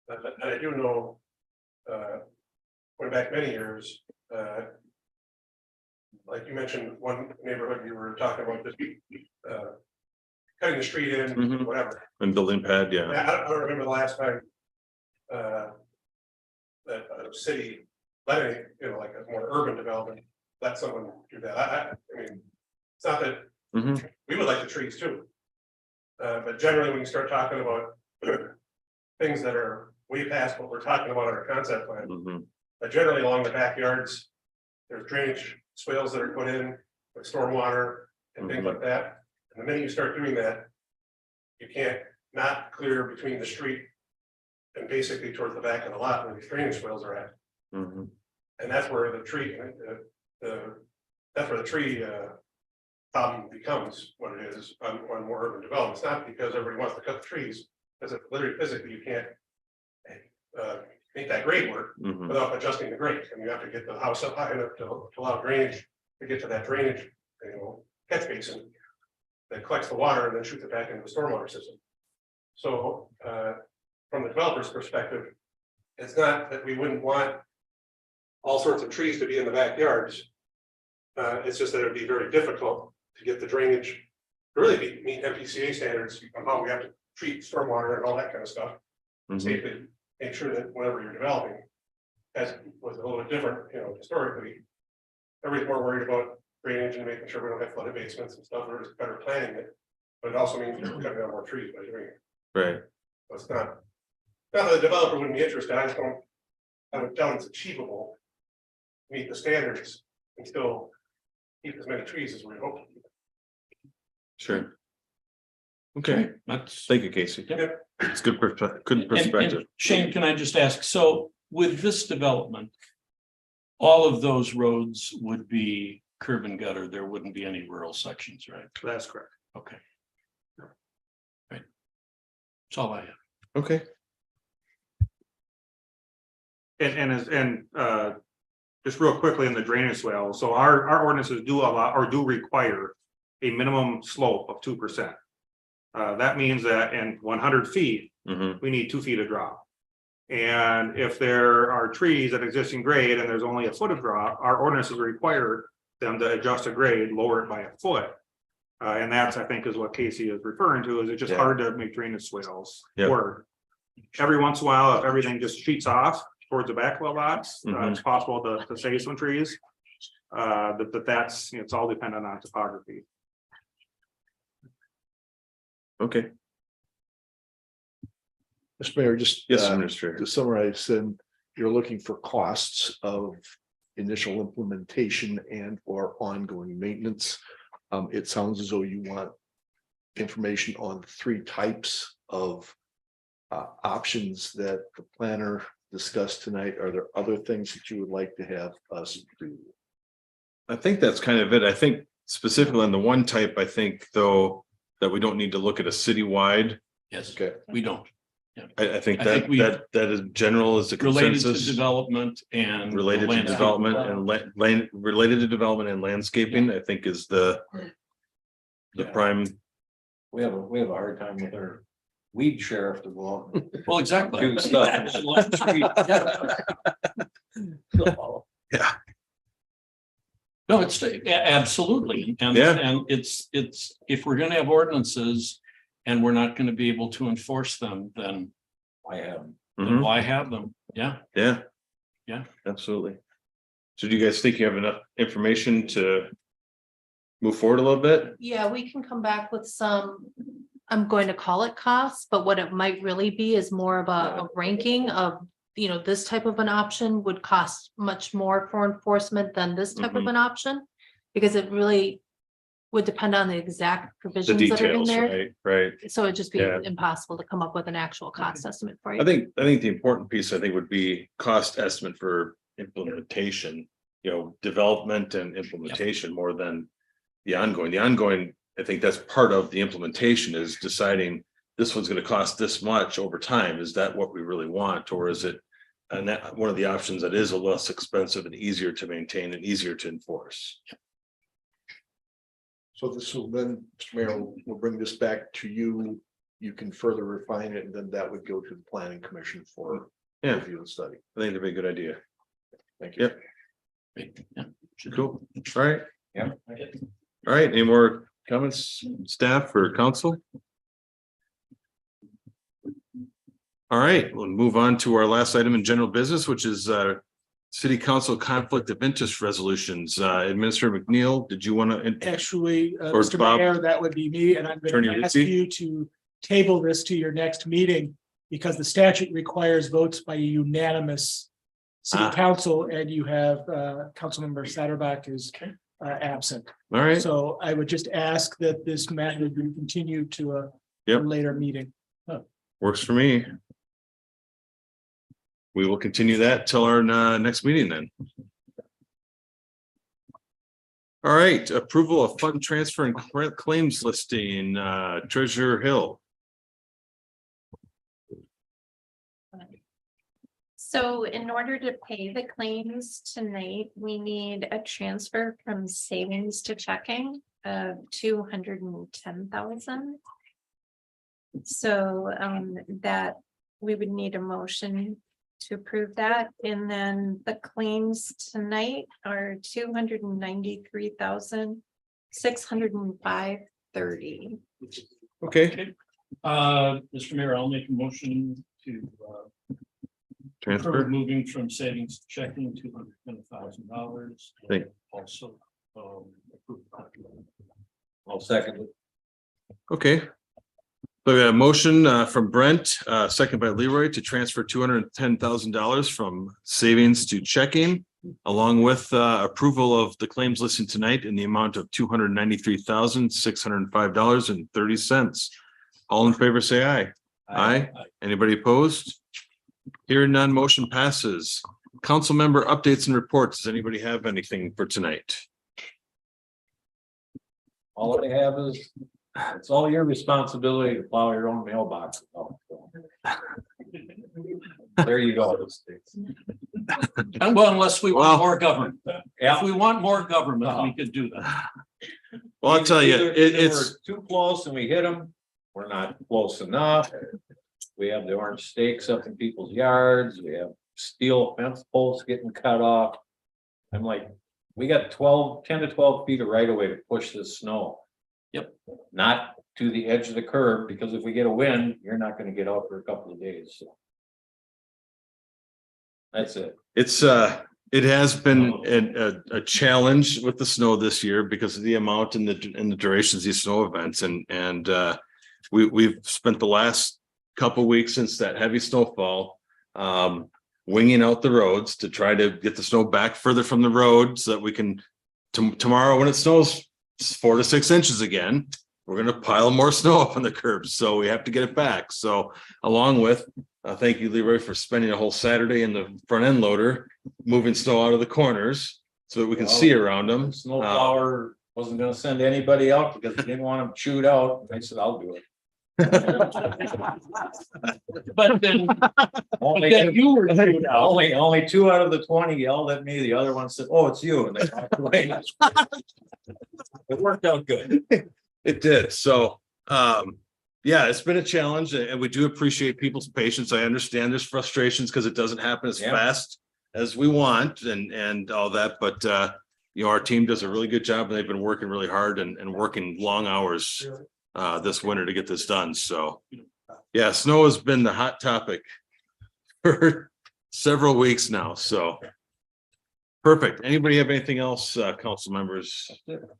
But I do know, going back many years, like you mentioned, one neighborhood you were talking about, just cutting the street in, Mhm. whatever. And building pad, yeah. I don't remember the last time that a city let any, like a more urban development, let someone do that. I mean, it's not that Mhm. we would like the trees too. But generally, when you start talking about things that are way past what we're talking about in our concept plan, Mhm. but generally along the backyards, there's drainage swales that are put in with stormwater and things like that. And the minute you start doing that, you can't not clear between the street and basically towards the back of the lot where the drainage swales are at. Mhm. And that's where the tree, that's where the tree problem becomes what it is on more urban development. It's not because everybody wants to cut the trees, because it literally physically you can't make that grade work Mhm. without adjusting the grade, and you have to get the house up high enough to allow drainage to get to that drainage, catch basin that collects the water and then shoots it back into the stormwater system. So from the developer's perspective, it's not that we wouldn't want all sorts of trees to be in the backyards. It's just that it'd be very difficult to get the drainage to really meet MPCA standards on how we have to treat stormwater and all that kind of stuff. Mhm. Safely, make sure that whatever you're developing, as was a little bit different, historically. Everybody's more worried about drainage and making sure we don't have flooded basements and stuff, we're just better planning it. But it also means you're cutting down more trees by doing it. Right. So it's not that the developer wouldn't be interested, I would doubt it's achievable. to Meet the standards and still keep as many trees as we hope. Sure. Okay, That's. thank you, Casey. Yep. It's good good And perspective. Shane, can I just ask, so with this development, all of those roads would be curb and gutter, there wouldn't be any rural sections, right? That's correct. Okay. Right. That's all I have. Okay. And just real quickly in the drainage swale, so our ordinances do allow or do require a minimum slope of 2%. That means that in 100 feet, Mhm. we need 2 feet of drop. And if there are trees at existing grade and there's only a foot of drop, our ordinances require them to adjust a grade, lower it by a foot. And that's, I think, is what Casey is referring to, is it's just Yeah. hard to make drainage swales Yeah. work. Every once in a while, if everything just sheets off towards the back of the lots, Mhm. it's possible to save some trees. That's, it's all dependent on topography. Okay. Mr. Mayor, just Yes, Administrator. to summarize, then you're looking for costs of initial implementation and or ongoing maintenance. It sounds as though you want information on 3 types of options that the planner discussed tonight. Are there other things that you would like to have us do? I think that's kind of it. I think specifically on the one type, I think though, that we don't need to look at a citywide. Yes, Okay. we don't. I think I that think we- that is general is the Related to consensus. development and. Related to landscape. development and land, related to development and landscaping, I think is the Yeah. prime. We have a hard time with our weed sheriff to go out. and Well, exactly. Do stuff. Yeah. No, it's absolutely. And, Yeah. and it's, if we're gonna have ordinances and we're not gonna be able to enforce them, then Mhm. why have them? Yeah. Yeah. Yeah. Absolutely. So do you guys think you have enough information to move forward a little bit? Yeah, we can come back with some, I'm going to call it costs, but what it might really be is more of a ranking of, you know, this type of an option would cost much more for enforcement than this type of Mhm. an option. Because it really would depend on the exact The provisions that are in details, there. right, right. So it'd just be Yeah. impossible to come up with an actual cost estimate for you. I think the important piece, I think, would be cost estimate for implementation, you know, development and implementation more than the ongoing. The ongoing, I think that's part of the implementation is deciding this one's gonna cost this much over time. Is that what we really want? Or is it and that one of the options that is a less expensive and easier to maintain and easier to enforce? So this will then, Mr. Mayor, we'll bring this back to you. You can further refine it, and then that would go to the planning commission for Yeah, review and study. I think that'd be a good idea. Thank you. Yep. Yeah. Cool. All right. Yeah. All right. Any more comments, staff or council? All right, we'll move on to our last item in general business, which is city council conflict of interest resolutions. Administrator McNeil, did you want to? Actually, Or Mr. Bob. Mayor, that would be me, and I'm Attorney going to ask Ritchie. you to table this to your next meeting because the statute requires votes by a unanimous city Ah. council, and you have Councilmember Satterbach is absent. All right, So I would just ask that this matter be continued to a Yep. later meeting. works for me. We will continue that till our next meeting then. All right, approval of fund transfer and claims listing, Treasurer Hill. So in order to pay the claims tonight, we need a transfer from savings to checking of 210,000. So that we would need a motion to approve that. And then the claims tonight are 293,605.30. Okay, Mr. Mayor, I'll make a motion to approve transfer. moving from savings to checking $210,000. Thank- Also, approve. I'll second it. Okay. So we got a motion from Brent, second by Leroy to transfer $210,000 from savings to checking. Along with approval of the claims listed tonight in the amount of $293,605.30. All in favor, say aye. Aye. Anybody opposed? Hearing none, motion passes. Council member updates and reports. Does anybody have anything for tonight? All I have is, it's all your responsibility to plow your own mailbox. There you go. And well, unless we Well- want more government. Yeah. If we want more government, we could do that. Well, I'll tell you, Either it's, we're too close and we hit them, we're not close enough. We have the orange stakes up in people's yards, we have steel fence posts getting cut off. I'm like, we got 10 to 12 feet of right of way to push this snow. Yep. Not to the edge of the curb, because if we get a wind, you're not gonna get out for a couple of days, so. That's it. it has been a challenge with the snow this year because of the amount and the durations of these snow events and we've spent the last couple weeks since that heavy snowfall winging out the roads to try to get the snow back further from the road so that we can tomorrow when it snows 4 to 6 inches again, we're gonna pile more snow up on the curbs, so we have to get it back. So along with thank you, Leroy, for spending a whole Saturday in the front end loader, moving snow out of the corners so that we can see around them. Snow plower wasn't gonna send anybody out because they didn't want them chewed out. I said, I'll do it. But then, Only then you were chewed out. only 2 out of the 20 yelled at me. The other one said, oh, it's you. And they walked away. It worked out good. It did. So, yeah, it's been a challenge and we do appreciate people's patience. I understand there's frustrations because it doesn't happen as Yeah. fast as we want and all that, but you know, our team does a really good job, and they've been working really hard and working long hours this winter to get this done, so. Yeah, snow has been the hot topic for several weeks now, so. Perfect. Anybody have anything else, council members?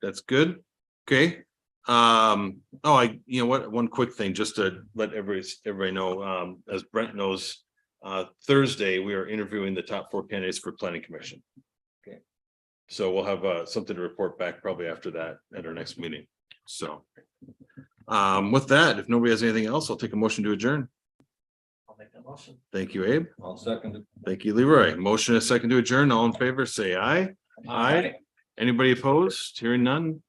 That's good. Okay. You know what, one quick thing, just to let everybody know, as Brent knows, Thursday, we are interviewing the top 4 candidates for planning commission. Okay. So we'll have something to report back probably after that at our next meeting. So with that, if nobody has anything else, I'll take a motion to adjourn. I'll make that motion. Thank you, Abe. I'll second it. Thank you, Leroy. Motion is second to adjourn. All in favor, say aye. Aye. Anybody opposed? Hearing none.